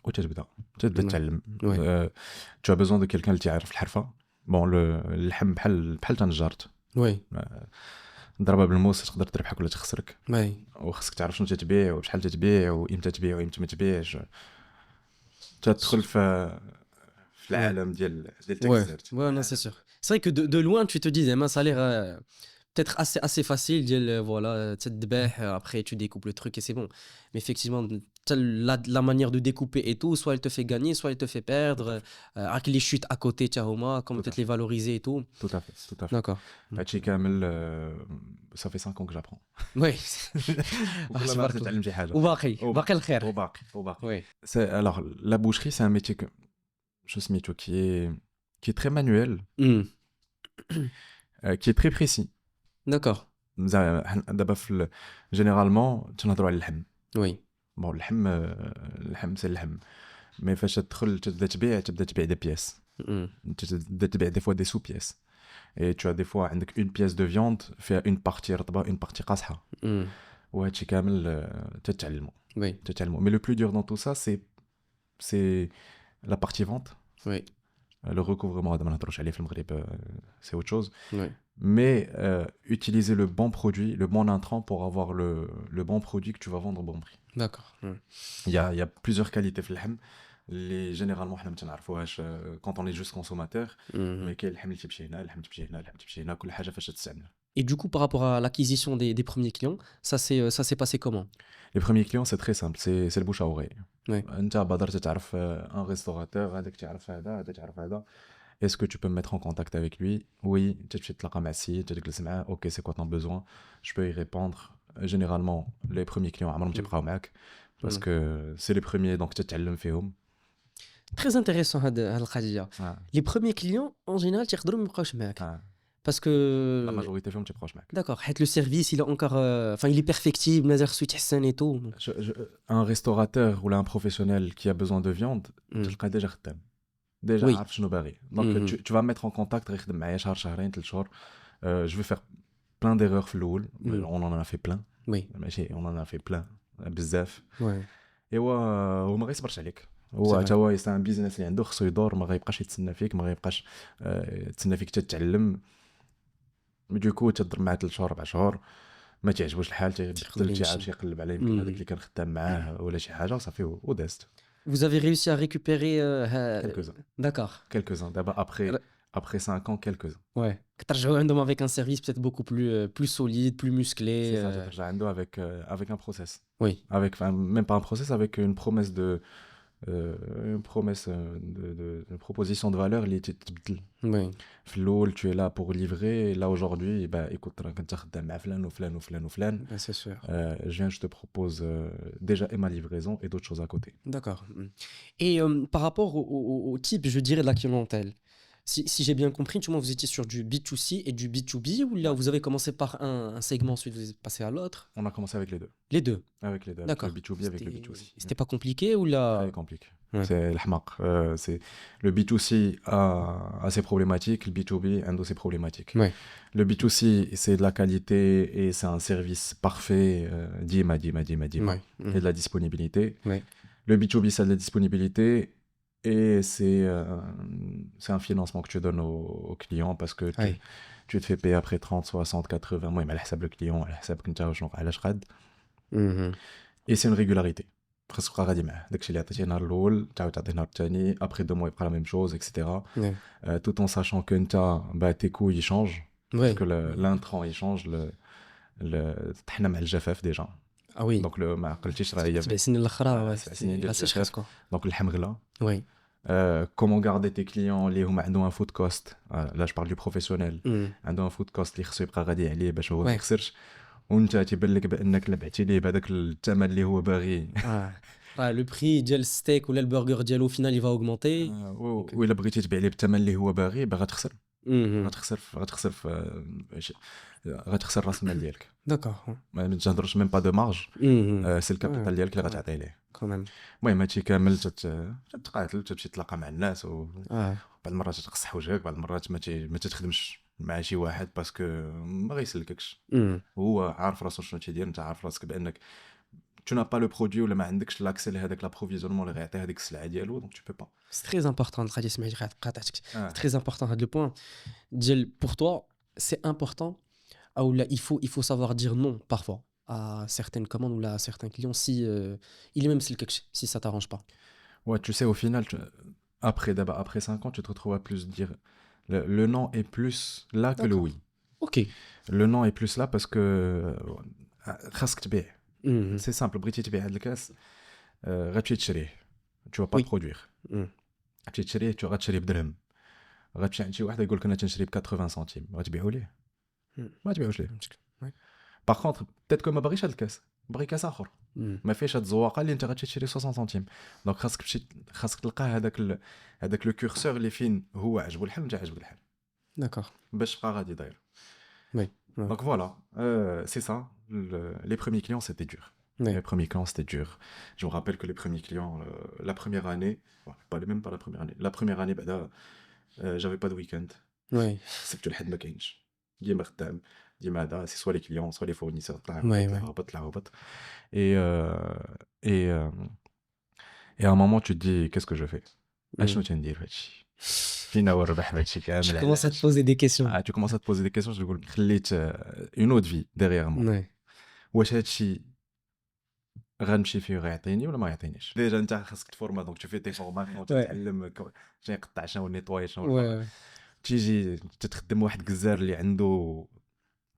وتبدا Ouais. تتعلم. Ouais. Tu as besoin de quelqu'un اللي تعرف الحرفة. Bon, اللحم بحال تنجرت. Ouais. ضربة بالموس تقدر تربحك ولا تخسرك. Ouais. وخصك تعرف شنو تتبيع وشحال تتبيع وإمتى تبيع وإمتى ما تبيعش. تدخل في العالم ديال Ouais. التكسير. Ouais, non, c'est sûr. C'est vrai que de loin, tu te dis, ça a l'air peut-être assez facile. Voilà, après tu découpes le truc et c'est bon. Mais effectivement, la manière de découper et tout, soit elle te fait gagner, soit elle te fait perdre. Avec les chutes à côté, comment peut-être les valoriser et tout. Tout à fait, tout à fait. D'accord. هادشي كامل ça fait 5 ans que j'apprends. Oui. وكل مرة تتعلم شي حاجة. وباقي الخير. وباقي. Oui. Alors, la boucherie, c'est un métier qui est très manuel, Hmm. qui est très précis. D'accord. دابا جينيرالمون تنهضروا على اللحم. Oui. بون اللحم سي اللحم، مي فاش تدخل تبدا تبيع دي بياس، Mm. تبدا تبيع دي فوا دي سو بياس. Et tu as des fois عندك une pièce de viande فيها une partie رطبة une partie قاصحة، Mm. وهادشي كامل تتعلمو. Oui. Mais le plus dur dans tout ça, c'est la partie vente. Oui. Le recouvrement, هذا ما نهضروش عليه في المغرب, c'est autre chose. Oui. Mais utiliser le bon produit, le bon intrant pour avoir le bon produit que tu vas vendre au bon prix. D'accord. Mm. Il y a plusieurs qualités في اللحم اللي généralement حنا ما تنعرفوهاش quand on est juste consommateur. Mhm. Mais كاين اللحم اللي تمشي هنا، اللحم تمشي هنا، اللحم تمشي هنا، كل حاجة فاش تستعمل. Et du coup, par rapport à l'acquisition des premiers clients, ça s'est passé comment? Les premiers clients, c'est très simple, c'est le bouche à oreille. Ouais. انت بدرت تعرف un restaurateur، هذاك تعرف هذا تعرف هذا. Est-ce que tu peux me mettre en contact avec lui? Oui, tu te تلاقى مع السيد، تجلس معاه. OK, c'est quoi ton besoin? Je peux y répondre. Généralement, les premiers clients عمرهم تيبقاو معاك parce que c'est les premiers donc تتعلم فيهم. Très intéressant هاد القضية. Les premiers clients en général تيقدروا ما يبقاوش معاك. Parce que La majorité فيهم تيبقاوش معاك. D'accord, حيت le service il est encore enfin il est perfectible, مازال خصو يتحسن et tout. Un restaurateur ou là un professionnel qui a besoin de viande, تلقى déjà خدام. Déjà Oui. عارف شنو باغي. Donc tu vas mettre en contact غير يخدم معايا شهر شهرين 3 شهور. Je vais faire plein d'erreurs في الاول. On en a fait plein. Oui. ماشي on en a fait plein بزاف. Ouais. هو ما غيصبرش عليك. هو حتى هو يستعمل بيزنس اللي عنده خصو يدور، ما غيبقاش يتسنى فيك، ما غيبقاش تسنى فيك تتعلم. دوكو تضرب معاه 3 شهور 4 شهور ما تعجبوش الحال، تيبدل تيعاود يقلب على يمكن هذاك اللي كان خدام معاه ولا شي حاجه صافي ودازت. Vous avez réussi à récupérer quelques-uns. D'accord. Quelques-uns. D'abord après 5 ans, quelques-uns. Ouais. كترجعوا عندهم avec un service peut-être beaucoup plus solide, plus musclé. C'est ça, ترجع عنده avec un process. Oui. Avec même pas un process, avec une promesse une proposition de valeur اللي تتبدل. Oui. في الاول tu es là pour livrer, et là aujourd'hui bah écoute راك انت خدام مع فلان وفلان وفلان وفلان. C'est sûr. Je te propose déjà et ma livraison et d'autres choses à côté. D'accord. Et par rapport au type, je dirais, de la clientèle, si j'ai bien compris, tu vois, vous étiez sur du B2C et du B2B, ou là vous avez commencé par un segment, ensuite vous êtes passé à l'autre? On a commencé avec les deux. Les deux. Avec les deux. D'accord. Avec le B2B, avec le B2C. C'était pas compliqué ou là? Très compliqué. Ouais. C'est l'hmaq. C'est le B2C a ses problématiques, le B2B a ses problématiques. Ouais. Le B2C, c'est de la qualité et c'est un service parfait, dima. Ouais. Et de la disponibilité. Ouais. Le B2B, c'est de la disponibilité et c'est un financement que tu donnes au client parce que tu te fais payer après 30, 60, 80 mois, mais à le client, à et c'est une régularité. خاصك تبقى غادي معاه، داكشي اللي عطيتيه النهار الاول تعاود تعطيه النهار الثاني، après 2 mois يبقى la même chose, etc. Tout en sachant que tes coûts ils changent, parce que l'intrant il change, طحنا مع الجفاف déjà. Ah oui. Donc ما عقلتيش راه هي 7 سنين الاخرى لا سيخاف. Donc اللحم غلا. Oui. Comment garder tes clients اللي هما عندهم un food cost. Là je parle du professionnel. عندهم un food cost اللي خصو يبقى غادي عليه باش هو ما يخسرش، وانت تيبان لك بانك لبعتي ليه بهذاك الثمن اللي هو باغي. Le prix ديال الستيك ولا البرجر ديالو au final il va augmenter. وإلا بغيتي تبيع ليه بالثمن اللي هو باغي غتخسر. غتخسر راس المال ديالك. D'accord. ما تهضرش ميم با دو مارج، سي الكابيتال ديالك اللي غتعطي ليه. Quand même. المهم هادشي كامل تتقاتل، تمشي تلاقى مع الناس، بعض المرات تقصح وجهك، بعض المرات ما تخدمش مع شي واحد باسكو ما غيسلككش. هو عارف راسو شنو تيدير، انت عارف راسك بانك tu n'as pas le produit ولا ما عندكش لاكسي لهذاك لابروفيزيونمون اللي غيعطي هذيك السلعه ديالو، دونك tu peux pas. C'est très important القضيه، سمعتي قاطعتك. C'est très important هذا لو بوين ديال pour toi c'est important ou là il faut savoir dire non parfois à certaines commandes ou là à certains clients si il est même si ça t'arrange pas. Ouais, tu sais au final après 5 ans tu te retrouves à plus dire le non est plus là que le oui. OK. Le non est plus là parce que خاصك تبيع. C'est simple, بغيتي تبيع هاد الكاس غتمشي تشريه، tu vas pas produire. غتمشي تشريه، غتشريه بدرهم، غتمشي عند شي واحد يقول لك انا تنشري ب 80 سنتيم، غتبيعوا ليه؟ ما تبيعوش ليه. باغ كونطخ بيتيت كو ما باغيش هاد الكاس، باغي كاس اخر ما فيهش هاد الزواقه اللي انت غتمشي تشري 60 سنتيم. دونك خاصك تلقى هذاك لو كورسور اللي فين هو عجبو الحال وانت عجبك الحال. D'accord. باش تبقى غادي داير. Oui. Ouais. Donc voilà, c'est ça. Les premiers clients, c'était dur. Ouais. Les premiers clients, c'était dur. Je me rappelle que les premiers clients, la première année, même pas la première année, la première année, j'avais pas de week-end. Ouais. سبت الحد ما كاينش. ديما خدام، ديما هذا، سي سوا لي كليون سوا لي فورنيسور، طلع هبط Ouais, طلع ouais. هبط طلع هبط. Et et et à un moment tu te dis qu'est-ce que je fais؟ اشنو تندير في هادشي؟ فينا هو الربح في هادشي Tu كامل commences à te علاش؟ poser des questions. Tu commences à te poser des questions. Je تقول خليت une autre vie derrière moi. Ouais. واش هادشي غنمشي فيه غيعطيني ولا ما يعطينيش؟ ديجا انت خاصك تفورما، دونك tu fais tes formations Ouais. تتعلم شنو يقطع شنو نيطواي شنو Ouais, ouais. تيجي تتخدم واحد الجزار اللي عنده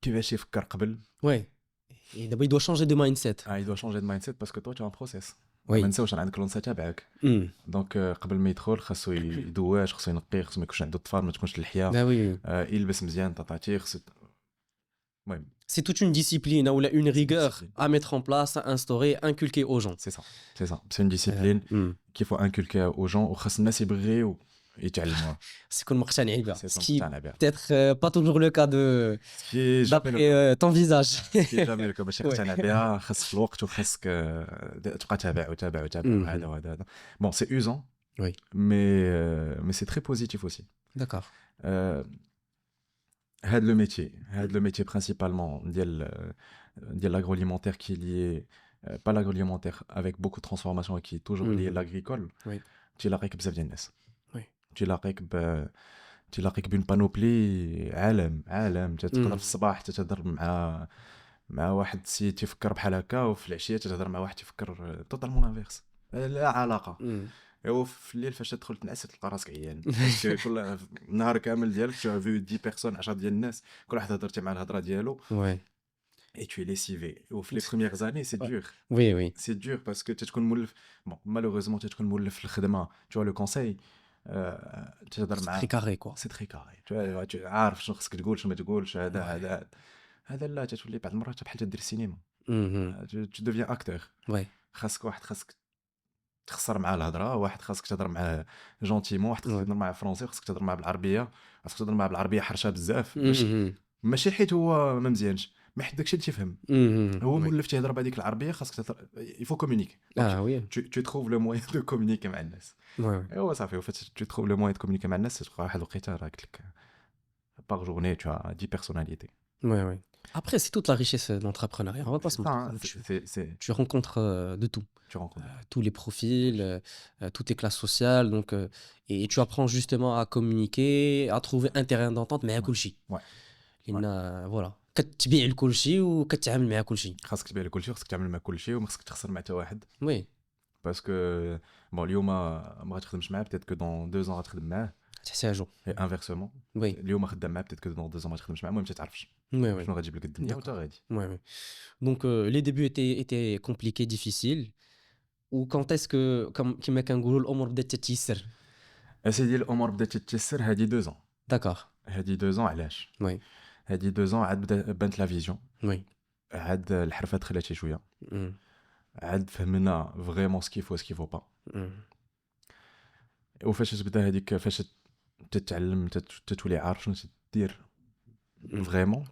كيفاش يفكر قبل. Ouais. Et d'abord, il doit changer de mindset. il doit changer de mindset parce que toi tu as un process. Oui. ما نساوش راه عندك لونسا تابعك. دونك قبل ما يدخل خاصو يدواش، خاصو ينقي، خاصو ما يكونش عنده الطفال، ما تكونش اللحيه. Ah oui. يلبس مزيان طاطاتي، خاصو المهم. C'est toute une discipline ou une rigueur à mettre en place, à instaurer, inculquer aux gens. C'est ça. C'est une discipline qu'il faut inculquer aux gens وخاص الناس يبغيو يتعلموها. C'est qu'on مقتنعين بها. C'est Ce qui مقتنع peut-être pas toujours le cas d'après ton visage. كي جامي لك باش يقتنع بها، خاصك الوقت وخاصك تبقى تابع وهذا. Bon, c'est usant. Oui. Mais c'est très positif aussi. D'accord. هاد le métier principalement ديال l'agroalimentaire qui est lié pas l'agroalimentaire avec beaucoup de transformation et qui est toujours lié à l'agricole. Oui. تلاقيك بزاف ديال الناس. Oui. تلاقيك بين بانوبلي عالم تقدر في الصباح تتهضر مع واحد السيد تفكر بحال هكا، وفي العشيه تتهضر مع واحد تفكر توتالمون انفيرس، لا علاقه. ايوا في الليل فاش تدخل تنعس تلقى راسك عيان، باسكو كل نهار كامل ديالك tu as vu 10 personnes 10 ديال الناس، كل واحد هضرتي مع الهضره ديالو. Ouais. Et tu es lessivé. Et les premières années, c'est dur. Oui. C'est dur parce que tu es مولف. Bon, malheureusement, tu es مولف في الخدمه. Tu vois le conseil. تهضر مع. C'est très carré quoi. C'est très carré. Tu عارف شنو خصك تقول شنو ما تقولش، هذا لا تتولي بعض المرات بحال تدير السينما. Tu deviens acteur. Ouais. خاصك تخسر مع الهضره، واحد خاصك تهضر معاه جونتيمون، واحد خاصك تهضر معاه فرونسي، خاصك تهضر معاه بالعربيه، خاصك تهضر معاه بالعربيه حرشه بزاف، ماشي حيت هو ما مزيانش، ما حيت داكشي اللي تيفهم. هو مولف تيهضر بهذيك العربيه، خاصك تهضر يفو كومونيكي. Oui. tu trouves le moyen de communiquer مع الناس. ايوا صافي، فاش tu trouves le moyen de communiquer مع الناس تلقى واحد الوقيته راه قلت لك par journée tu as 10 personnalités. Oui. Après, c'est toute la richesse de l'entrepreneuriat. On va pas se mentir. Tu rencontres de tout. Tu rencontres tous les profils, toutes les classes sociales. Donc, et tu apprends justement à communiquer, à trouver un terrain d'entente, mais à كلشي. Ouais. Voilà. كتبيع لكلشي وكتعامل مع كلشي. خاصك تبيع لكلشي، خاصك تعامل مع كلشي، وما خاصك تخسر مع حتى واحد. Oui. باسكو بون اليوم ما غتخدمش معاه، بيتيت كو دون 2 ans غتخدم معاه. تحتاجو. اي انفيرسومون. اليوم خدام معاه، بيتيت كو دون 2 ans ما تخدمش معاه، المهم ما تعرفش شنو غتجيب لك الدنيا وتا غادي. Oui. Donc les débuts étaient compliqués, difficiles. Ou quand est-ce que كما كنقولوا الامور بدات تتيسر؟ اسيدي الامور بدات تتيسر هادي 2 ans. D'accord. هادي 2 ans علاش؟ Oui. هادي 2 ans عاد بانت لا فيزيون. Oui. عاد الحرفه دخلت شي شويه. عاد فهمنا فريمون سكيفو سكيفو با. وفاش تبدا هذيك، فاش تتعلم تتولي عارف شنو تدير فريمون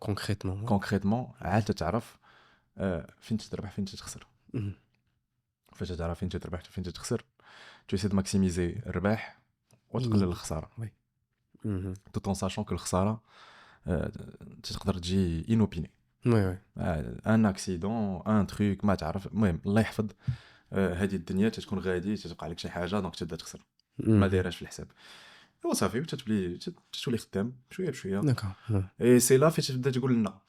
كونكريتمون، عاد تتعرف فين تربح فين تخسر. فاش تعرف فين تربح فين تخسر، تسيد ماكسيميزي الربح وتقلل الخساره. tout en sachant que الخساره تقدر تجي انوبيني. ان اكسيدون ان تروك ما تعرف، المهم الله يحفظ. هذه الدنيا تكون غادي تتوقع لك شي حاجه، دونك تبدا تخسر ما دايرهاش في الحساب. وصافي تتولي خدام شويه بشويه. اي سي لا فاش تبدا تقول لنا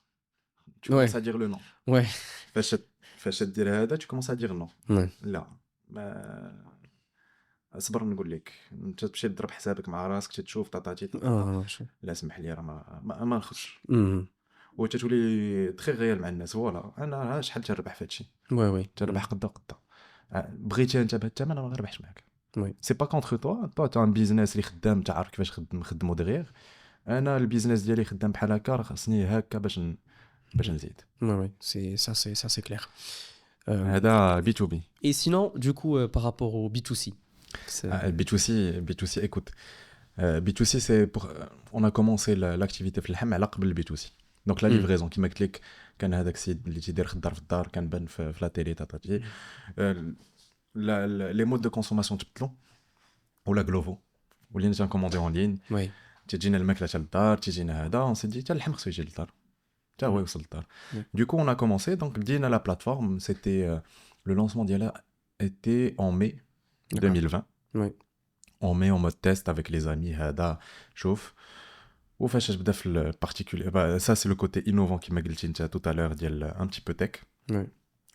tu commences à dire le non. فاش دير هذا tu commences à dire non. لا ما اصبر نقول لك، انت تمشي تضرب حسابك مع راسك، تشوف طاطاتي لا سمح لي راه ما نخش. وتتولي تري غيال مع الناس. فوالا انا شحال تربح في هادشي. تربح قدا بغيتي انت بهذا الثمن ما غنربحش معاك. سي با كونتر توا تا ان بيزنس اللي خدام تعرف كيفاش نخدمو دغيغ. انا البيزنس ديالي خدام بحال هكا، راه خاصني هكا باش نزيد. سي سا كلير. هذا بي تو بي. Et sinon, du coup, par rapport au B2C. B2C, écoute, B2C c'est pour on a commencé l'activité في اللحم على قبل البي تو سي. دونك لا مم. ليفريزون كيما قلت لك كان هذاك السيد اللي تيدير خدار في الدار كان بان في لا تيلي تاتاتي لي مود دو كونسوماسيون تبدلوا ولا غلوفو ولينا تنكوموندي اون لين Oui. تجينا الماكله تاع الدار تجينا هذا اون سي دي حتى اللحم خصو يجي للدار حتى هو مم. يوصل للدار Oui. du coup on a commencé donc بدينا la plateforme c'était le lancement ديالها était en mai D'accord. 2020 Oui. on met en mode test avec les amis هذا شوف وفاش بدا في البارتيكولي ça c'est le côté innovant qui m'a قلتي انت tout à l'heure ديال un petit peu tech Oui.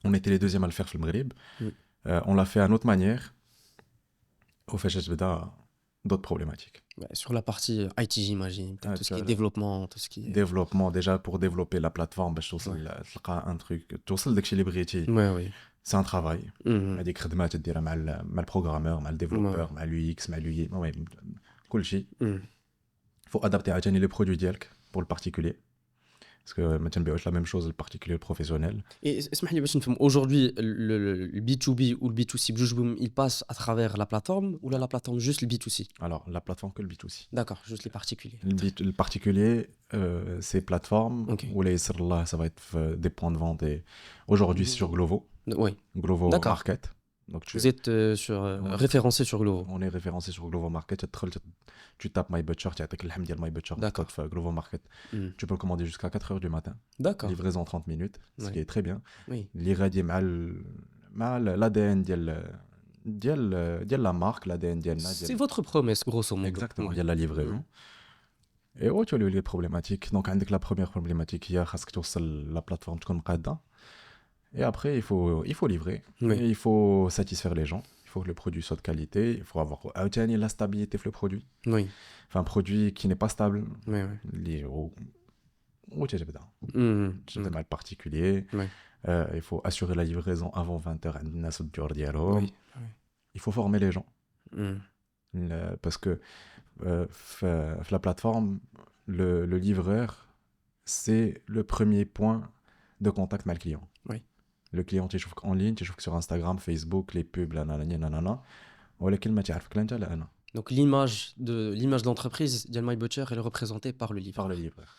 on était les deuxièmes à le faire في المغرب Oui. on l'a fait à notre manière وفاش بدا d'autres problématiques Bah, sur la partie IT, j'imagine. Peut-être tout ce qui est le développement, tout ce qui est. développement déjà pour développer la plateforme باش توصل تلقى un truc توصل داكشي اللي بغيتي Ouais, oui. c'est un travail Mhm. هذيك خدمه تديرها مع البروغرامور مع الديفلوبور مع اليو اكس مع اليو كل شيء Mhm. faut adapter عاوتاني لي برودوي ديالك pour le particulier parce que ما تنبيعوش la même chose le particulier le professionnel Et اسمح لي باش نفهم aujourd'hui le B2B ou le B2C بجوج il passe à travers la plateforme ou là la plateforme juste le B2C. alors la plateforme que le B2C D'accord, juste les particuliers. le particulier c'est plateforme Ok. ou les là ça va être des points de vente et aujourd'hui c'est sur Glovo Oui. Glovo D'accord. Market donc Vous êtes référencé sur Glovo. on est référencé sur Glovo Market tu tapes My Butcher تعطيك اللحم ديال My Butcher D'accord. في Glovo Market Mhm. tu peux le commander jusqu'à 4h du matin D'accord. livraison en 30 minutes ce qui Ouais. est très bien Oui. اللي غادي مع l'ADN ديال la marque l'ADN ديالنا C'est votre promesse, grosso modo. exactement Ouais. ديال la livraison et ouais tu as les problématiques donc عندك la première problématique هي خاصك توصل la plateforme تكون مقاده et après il faut livrer Oui. et il faut satisfaire les gens il faut que le produit soit de qualité il faut avoir عاوتاني la stabilité في le produit Oui. enfin un produit qui n'est pas stable Oui, oui. اللي وتبدا Mhm. مع le particulier Oui. il faut assurer la livraison avant 20h عند الناس الديور ديالهم Oui. Oui. il faut former les gens Mhm. parce que la plateforme le livreur c'est le premier point de contact avec le client Oui. le client تيشوفك en ligne تيشوفك sur Instagram Facebook les pubs nanana ولكن ما تعرفك لا انت لا انا Donc l'image de l'entreprise, Dial My Butcher, elle est représentée par le livre. par le livreur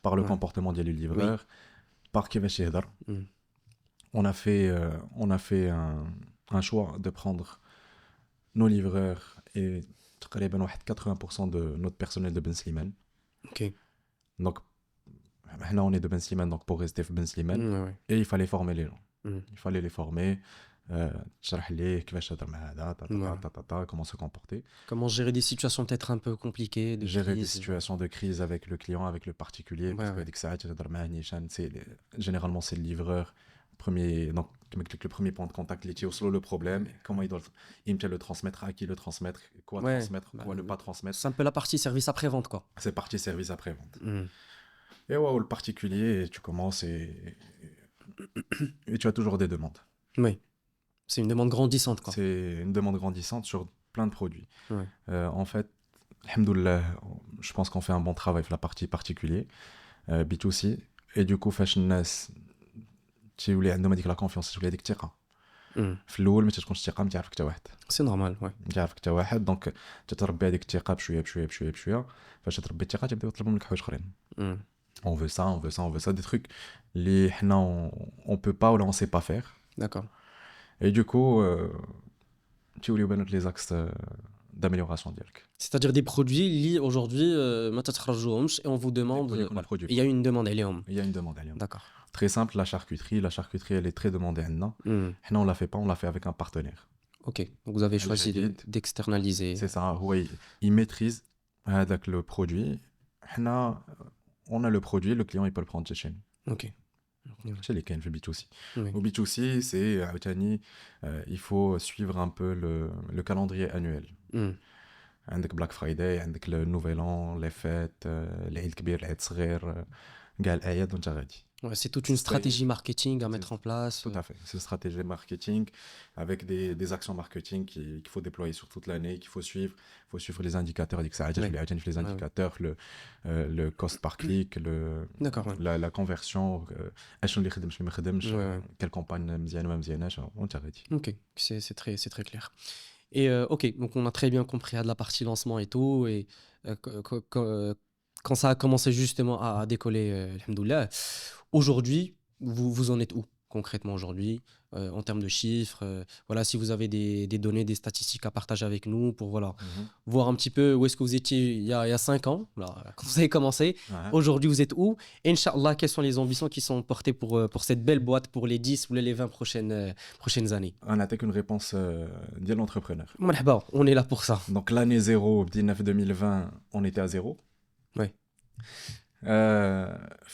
par le Ouais. comportement ديال le livreur par كيفاش يهضر Mhm. on a fait un choix de prendre nos livreurs et تقريبا واحد 80% de notre personnel de Ben Slimane Ok. donc maintenant on est de Ben Slimane donc pour rester في Ben Slimane Mhm, ouais. et il fallait former les gens Mhm. il fallait les former تشرح ليه كيفاش تهضر مع هذا Ouais. comment se comporter Comment gérer des situations peut-être un peu compliquées, de gérer des crise. situations de crise avec le client avec le particulier parce que هذيك الساعات تهضر مع نيشان généralement c'est le livreur premier donc كما قلت لك le premier point de contact اللي تيوصلوا le problème comment il doit يمتى le transmettre à qui le transmettre quoi Ouais. transmettre quoi ne pas transmettre C'est un peu la partie service après-vente, quoi. c'est partie service après vente Mhm. et ouais le particulier tu commences et tu as toujours des demandes Oui. C'est une demande grandissante, quoi. c'est une demande grandissante sur plein de produits Ouais. en fait alhamdoulilah je pense qu'on fait un bon travail sur la partie particulier B2C et du coup فاش الناس تيولي عندهم هذيك لا كونفيونس تولي هذيك الثقه Mhm. في الاول ما تكونش الثقه ما تعرفك حتى واحد C'est normal, ouais. ما تعرفك حتى واحد دونك تتربي هذيك الثقه بشويه بشويه بشويه بشويه فاش تربي الثقه تبداو يطلبوا منك حوايج اخرين Mhm. on veut ça on veut ça on veut ça des trucs اللي حنا on peut pas ou là on sait pas faire D'accord. et du coup تيوليو بانوا les axes d'amélioration ديالك C'est-à-dire des produits liés aujourd'hui, ما تتخرجوهمش et on vous demande. produits qu'on a Voilà. produits. Il y a une demande عليهم. il y a une demande عليهم D'accord. très simple la charcuterie elle est très demandée عندنا Mhm. حنا on la fait pas on la fait avec un partenaire Ok. Donc vous avez choisi الجديد. d'externaliser. c'est ça هو il maîtrise هذاك le produit حنا on a le produit le client il peut le prendre chez nous Ok. c'est اللي كاين في B2C Oui. au B2C c'est عاوتاني il faut suivre un peu le calendrier annuel Mhm. عندك بلاك فرايداي عندك le nouvel an les fêtes العيد الكبير العيد الصغير كاع الاعياد وانت غادي Ouais, c'est toute une stratégie marketing à mettre en place. tout à fait c'est une stratégie marketing avec des actions marketing qu'il faut déployer sur toute l'année qu'il faut suivre les indicateurs هذيك الساعه تولي عاوتاني في les indicateurs le cost par click D'accord. Ouais. la conversion اشنو اللي خدم شنو ما خدمش Ouais. quelle campagne مزيانه ما مزياناش وانت غادي Ok. C'est très clair. Et ok, donc on a très bien compris la partie lancement et tout. Et quand ça a commencé justement à décoller, alhamdoulilah, aujourd'hui, vous en êtes où concrètement aujourd'hui, en termes de chiffres, voilà, si vous avez des données, des statistiques à partager avec nous pour voilà, Mhm. voir un petit peu où est-ce que vous étiez il y a 5 ans, là, quand vous avez commencé. Ouais. Aujourd'hui, vous êtes où? Et Inch'Allah, quelles sont les ambitions qui sont portées pour cette belle boîte pour les 10 ou les 20 prochaines années? On a une réponse de l'entrepreneur. Marhaba, on est là pour ça. Donc l'année 0, 2020, on était à zéro. Ouais,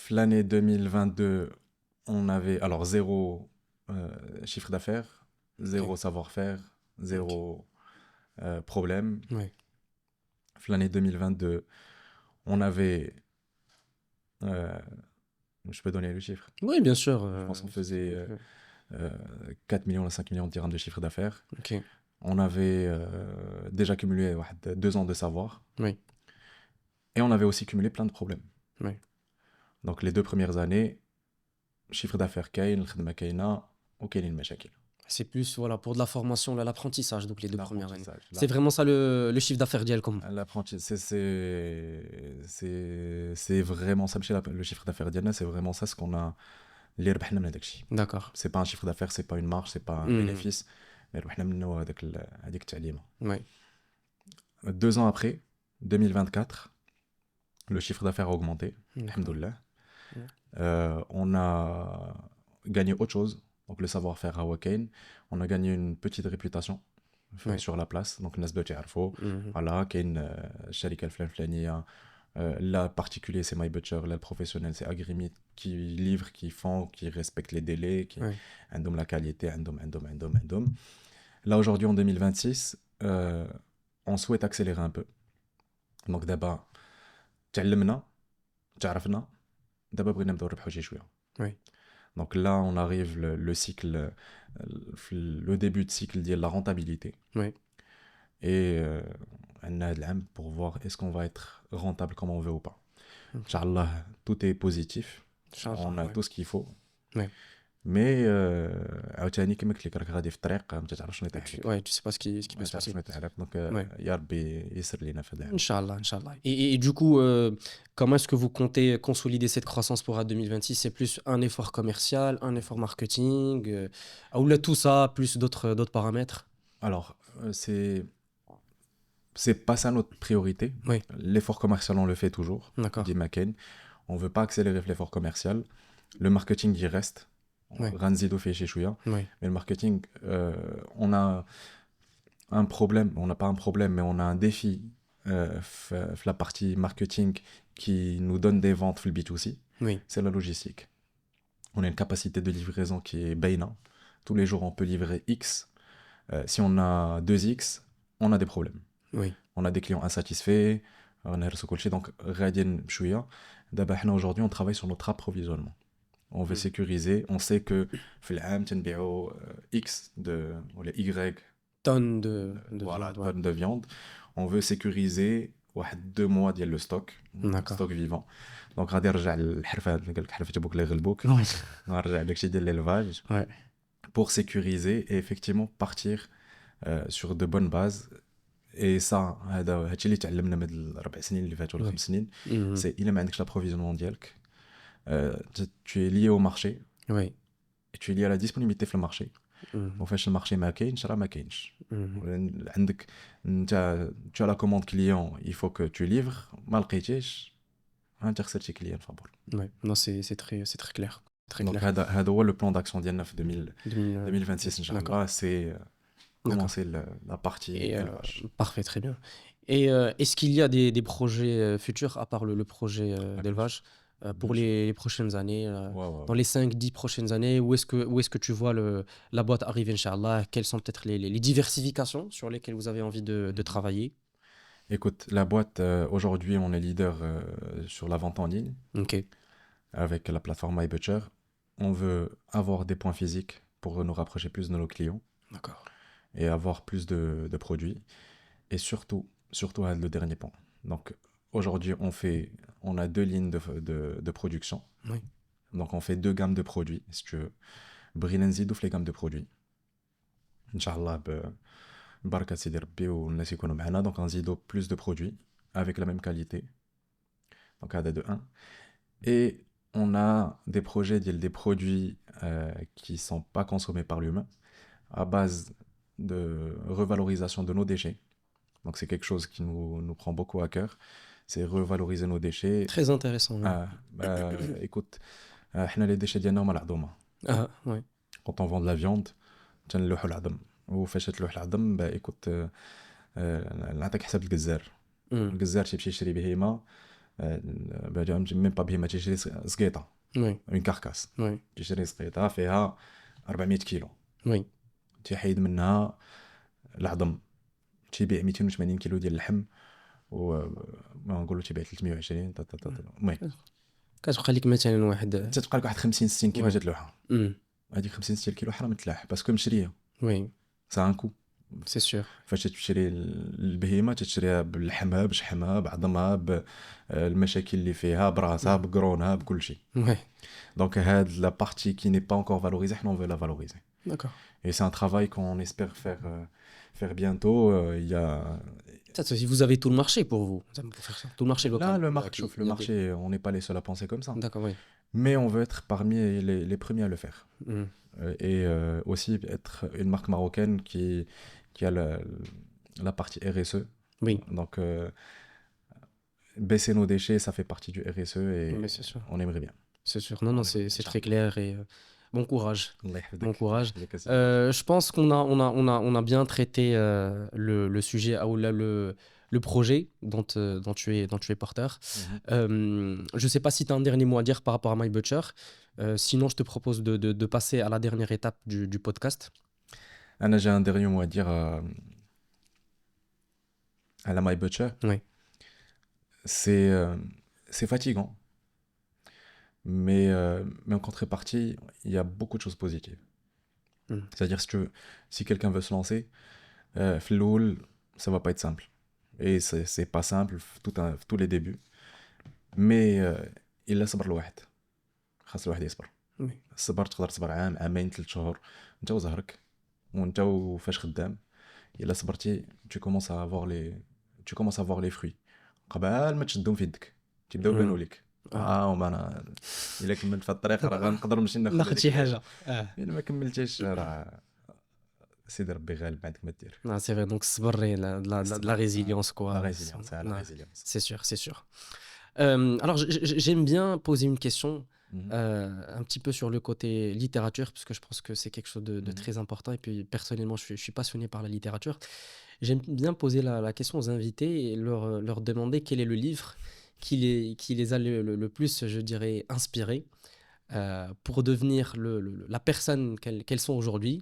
L'année 2022, on avait alors zéro chiffre d'affaires, ok, zéro savoir-faire, ok, zéro problème. ouais. L'année 2022, on avait, euh, je peux donner le chiffre, Oui, bien sûr. je pense qu'on faisait 4 millions à 5 millions de dirhams de chiffre d'affaires. Ok, On avait déjà cumulé 2 ans de savoir oui, et on avait aussi cumulé plein de problèmes. oui. Donc les 2 premières années, chiffre d'affaires كاين الخدمة كاينة وكاينين المشاكل. C'est plus voilà, pour de la formation, là, l'apprentissage, donc les 2 premières années. L'apprentissage, C'est vraiment ça le chiffre d'affaires d'IEL comme. l'apprentissage, c'est vraiment ça le chiffre d'affaires ديالنا, c'est vraiment ça ce qu'on a اللي ربحنا من هذاك الشيء. D'accord. C'est pas un chiffre d'affaires, c'est pas une marge, c'est pas un Mhm. bénéfice, mais ربحنا منه هذيك التعليمة. Ouais. 2 ans après, 2024, le chiffre d'affaires a augmenté, D'accord. alhamdoulilah. Ouais. On a gagné autre chose, donc le savoir-faire à Wakain. On a gagné une petite réputation Ouais. sur la place, donc الناس بداو يعرفوا. Mhm. Voilà, كاين الشركة الفلانية. Là, particulier, c'est My Butcher. Là, le professionnel, c'est Agrimit qui livre, qui font, qui respecte les délais, qui Ouais. عندهم la qualité, عندهم. Là, aujourd'hui, en 2026, on souhaite accélérer un peu. Donc, d'abord, تعلمنا, تعرفنا, d'abord بغينا نبداو نربحوا شي شوية. Ouais. Donc là, on arrive le cycle, le début de cycle de la rentabilité. Ouais. Et on a de l'âme pour voir est-ce qu'on va être rentable comme on veut ou pas. Ok. Inch'Allah, tout est positif. Inch'Allah, On a ouais. tout ce qu'il faut. Ouais. Mais عاوتاني كما قلت لك راك غادي في الطريق ما تعرفش شنو يطيح فيك. Ouais, tu sais pas ce qui peut ما se تعرفش passer. شنو يطيح لك. دونك Ouais. يا ربي يسر لينا في هذا العام. Inch'Allah, Inch'Allah. Et du coup, comment est-ce que vous comptez consolider cette croissance pour à 2026? C'est plus un effort commercial, un effort marketing, ou là tout ça, plus d'autres paramètres? Alors, c'est pas ça notre priorité. Oui, L'effort commercial, on le fait toujours, d'accord. dit McCain. On veut pas accélérer l'effort commercial. Le marketing, il reste. Ouais. Ranzido fait chez Chouya. Oui, Mais le marketing, on a un problème. On n'a pas un problème, mais on a un défi la partie marketing qui nous donne des ventes full B2C. oui, C'est la logistique. On a une capacité de livraison qui est baina. Tous les jours, on peut livrer X. Si on a 2X, on a des problèmes. oui. On a des clients insatisfaits, on a reçu donc غاديين بشويه. دابا حنا aujourd'hui on travaille sur notre approvisionnement. On veut Mm. sécuriser, on sait que في العام تنبيعوا X de ou les Y Tonnes de voilà viande, ouais. tonnes de viande. On veut sécuriser واحد 2 mois ديال le stock, D'accord. stock vivant. Donc غادي نرجع للحرفه اللي قال لك حرفه ابوك اللي يغلبوك. Ouais. نرجع داكشي ديال l'élevage Ouais. pour sécuriser et effectivement partir sur de bonnes bases. Et ça, هادشي اللي تعلمنا من هاد 4 سنين اللي فاتوا ولا Ouais. 5 سنين. Mhm. C'est il ما عندكش l'approvisionnement ديالك, tu es lié au marché Oui. et tu es lié à la disponibilité في المارشي. Mhm. وفاش المارشي ما كاينش راه ما كاينش. Mhm. عندك انت tu as la commande client, il faut que tu livres, ما لقيتيش انت خسرتي كليان فابور. Ouais. Non, c'est très clair. Très Donc clair. هذا هو le plan d'action ديالنا في 2000, 2026 ان شاء D'accord. الله, c'est D'accord. commencer la partie Et élevage. parfait, très bien. Et est-ce qu'il y a des projets futurs, à part le projet d'élevage, pour les prochaines années, Ouais, ouais, dans les 5-10 prochaines années, où est-ce que tu vois la boîte arriver, Inch'Allah? Quelles sont peut-être les diversifications sur lesquelles vous avez envie de travailler? Écoute, la boîte, aujourd'hui, on est leader sur la vente en ligne Ok, avec la plateforme MyButcher. On veut avoir des points physiques pour nous rapprocher plus de nos clients d'accord. et avoir plus de produits. Et surtout le dernier point. Donc, aujourd'hui, on a 2 lignes de production. Oui, Donc, on fait 2 gammes de produits, si tu veux. Brinenzi les gammes de produits. Inch'Allah, baraka Sidi Rabbi ou الناس يكونوا معنا. Donc, on zido plus de produits avec la même qualité. Donc, هذا de 1. Et on a des projets, des produits qui ne sont pas consommés par l'humain à base de revalorisation de nos déchets. Donc, c'est quelque chose qui nous prend beaucoup à cœur. C'est revaloriser nos déchets. Très intéressant. Ouais. Écoute, احنا les déchets ديالنا هما العظومة. Ah, ouais. Quand on vend de la viande, تنلوحوا العظم. وفاش تلوح العظم écoute نعطيك حساب الجزار. الجزار تيمشي يشري بهيمة même pas بهيمة تيشري سقيطة. Oui. Une carcasse. Oui. تيشري سقيطة فيها 400 كيلو. Oui. تيحيد منها العظم. تيبيع 280 كيلو ديال اللحم و ما نقولوا تيبيع 320 المهم كتبقى لك مثلا واحد تتبقى لك واحد 50 60 كيلو تلوحها. امم هذيك 50 60 كيلو حرام تلاح باسكو مشريه. وي سا ان كو. سي سور. فاش تشري البهيمه تشريها بلحمها بشحمها بعظمها بالمشاكل اللي فيها براسها بقرونها بكل شيء. وي دونك هاد لا بارتي كي ني با انكور فالوريزي حنا اون فو لا فالوريزي. داكور. Et c'est un travail qu'on espère faire bientôt. Il y a... Vous avez tout le marché pour vous, pour faire ça. Tout le marché local. Là, le marché, on n'est pas les seuls à penser comme ça. D'accord, oui. Mais on veut être parmi les premiers à le faire. Mm. Et aussi être une marque marocaine qui a la partie RSE. Oui. Donc, baisser nos déchets, ça fait partie du RSE et c'est sûr. on aimerait bien. C'est sûr. Non, c'est très clair et bon courage. Bon courage. Je pense qu'on a bien traité le sujet, le projet dont tu es porteur. Je ne sais pas si tu as un dernier mot à dire par rapport à My Butcher. Sinon, je te propose de passer à la dernière étape du podcast. Anna, j'ai un dernier mot à dire à la My Butcher. Oui. C'est fatigant. Mais en contrepartie, il y a beaucoup de choses positives. C'est-à-dire, si quelqu'un veut se lancer, Floul, ça va pas être simple. Et c'est pas simple tous les débuts. Mais il a صبر الواحد. خاص الواحد يصبر. الصبر تقدر تصبر عام عامين 3 شهور انت وزهرك وانت وفاش خدام. الا صبرتي tu commences à voir les fruits. قبل ما تشدهم في يدك تبداو يبانوا لك. وما انا الا كملت في الطريق راه غنقدر نمشي ناخذ شي حاجه. الا ما كملتيش راه سيدي ربي غالب عندك ما دير. Non, c'est vrai, donc الصبر la résilience quoi. La résilience, c'est la résilience. C'est sûr. Alors j'aime bien poser une question un petit peu sur le côté littérature parce que je pense que c'est quelque chose de très important et puis personnellement je suis passionné par la littérature. J'aime bien poser la question aux invités et leur demander quel est le livre qui les a le plus, je dirais, inspirés pour devenir la personne qu'elles sont aujourd'hui,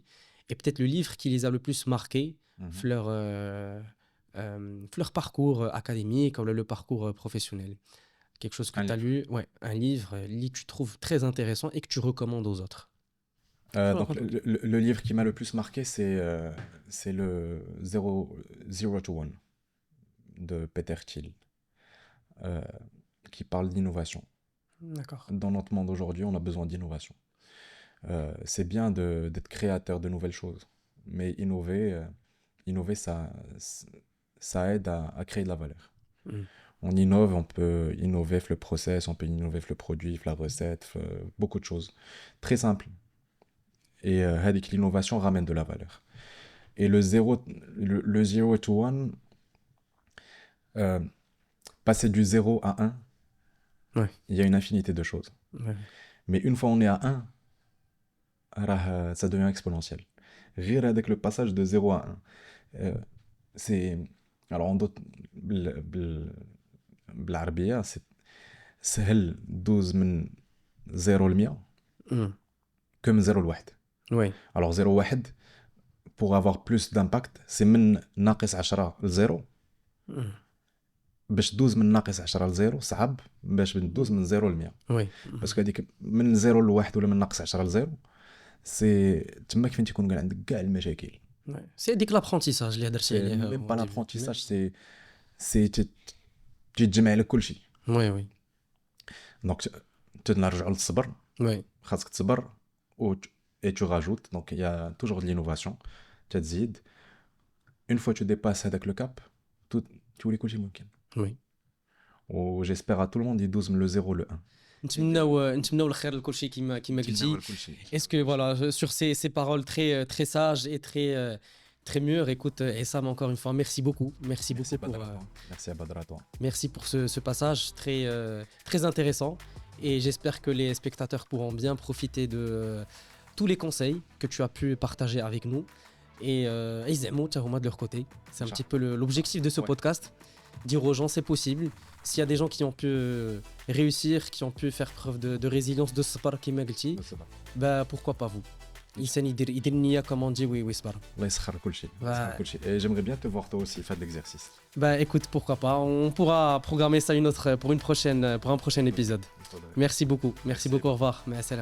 et peut-être le livre qui les a le plus marqués, leur parcours académique ou le parcours professionnel. Quelque chose que tu as lu, un livre que tu trouves très intéressant et que tu recommandes aux autres. Donc le livre qui m'a le plus marqué, c'est le Zero to One de Peter Thiel. Qui parle d'innovation. D'accord. Dans notre monde aujourd'hui, on a besoin d'innovation. C'est bien d'être créateur de nouvelles choses, mais innover ça aide à créer de la valeur. On innove, on peut innover le process, on peut innover le produit, la recette, beaucoup de choses. Très simple. Et l'innovation ramène de la valeur. Et le zero to one, passer du 0 à 1, il y a une infinité de choses. Mais une fois on est à 1, ça devient exponentiel. Rire avec le passage de 0 à 1. C'est... Alors, en d'autres... بالعربية, c'est سهل دوز من 0 ل 100 que من 0 ل 1. Oui. Alors, 0 1, pour avoir plus d'impact, c'est من ناقص 10 ل 0. باش تدوز من ناقص 10 ل 0 صعب باش ندوز من 0 ل 100. وي باسكو هذيك من 0 ل 1 ولا من ناقص 10 ل 0 سي تماك فين تيكون كاع عندك كاع المشاكل. سي هذيك لابرونتيساج اللي هضرتي عليها. ميم با لابرونتيساج سي تجمع لك كل شيء. وي دونك تنرجعوا للصبر. وي خاصك تصبر et tu rajoutes. Donc il y a toujours de l'innovation. تزيد une fois tu dépasses هذاك le cap tout تولي كل شيء ممكن. Oui. وجيسبر à tout le monde يدوز من le 0 le 1. نتمناو الخير لكل شيء كيما قلتي. Est-ce que voilà, sur ces paroles très sages et très mûres, écoute, Essam, encore une fois, merci beaucoup. Merci beaucoup pour, merci à Badr, à toi. merci pour ce passage très intéressant. Et j'espère que les spectateurs pourront bien profiter de tous les conseils que tu as pu partager avec nous. Et ils aiment de leur côté. C'est un petit peu l'objectif de ce podcast. Dire aux gens c'est possible. S'il y a des gens qui ont pu réussir, qui ont pu faire preuve de résilience, de sabar qui m'a dit, bah pourquoi pas vous. Il يدير النية comme on dit, oui sabar. الله يسخر كل شيء. Et j'aimerais bien te voir toi aussi faire de l'exercice. Bah écoute, pourquoi pas, on pourra programmer ça pour un prochain épisode. Merci beaucoup, au revoir. Merci.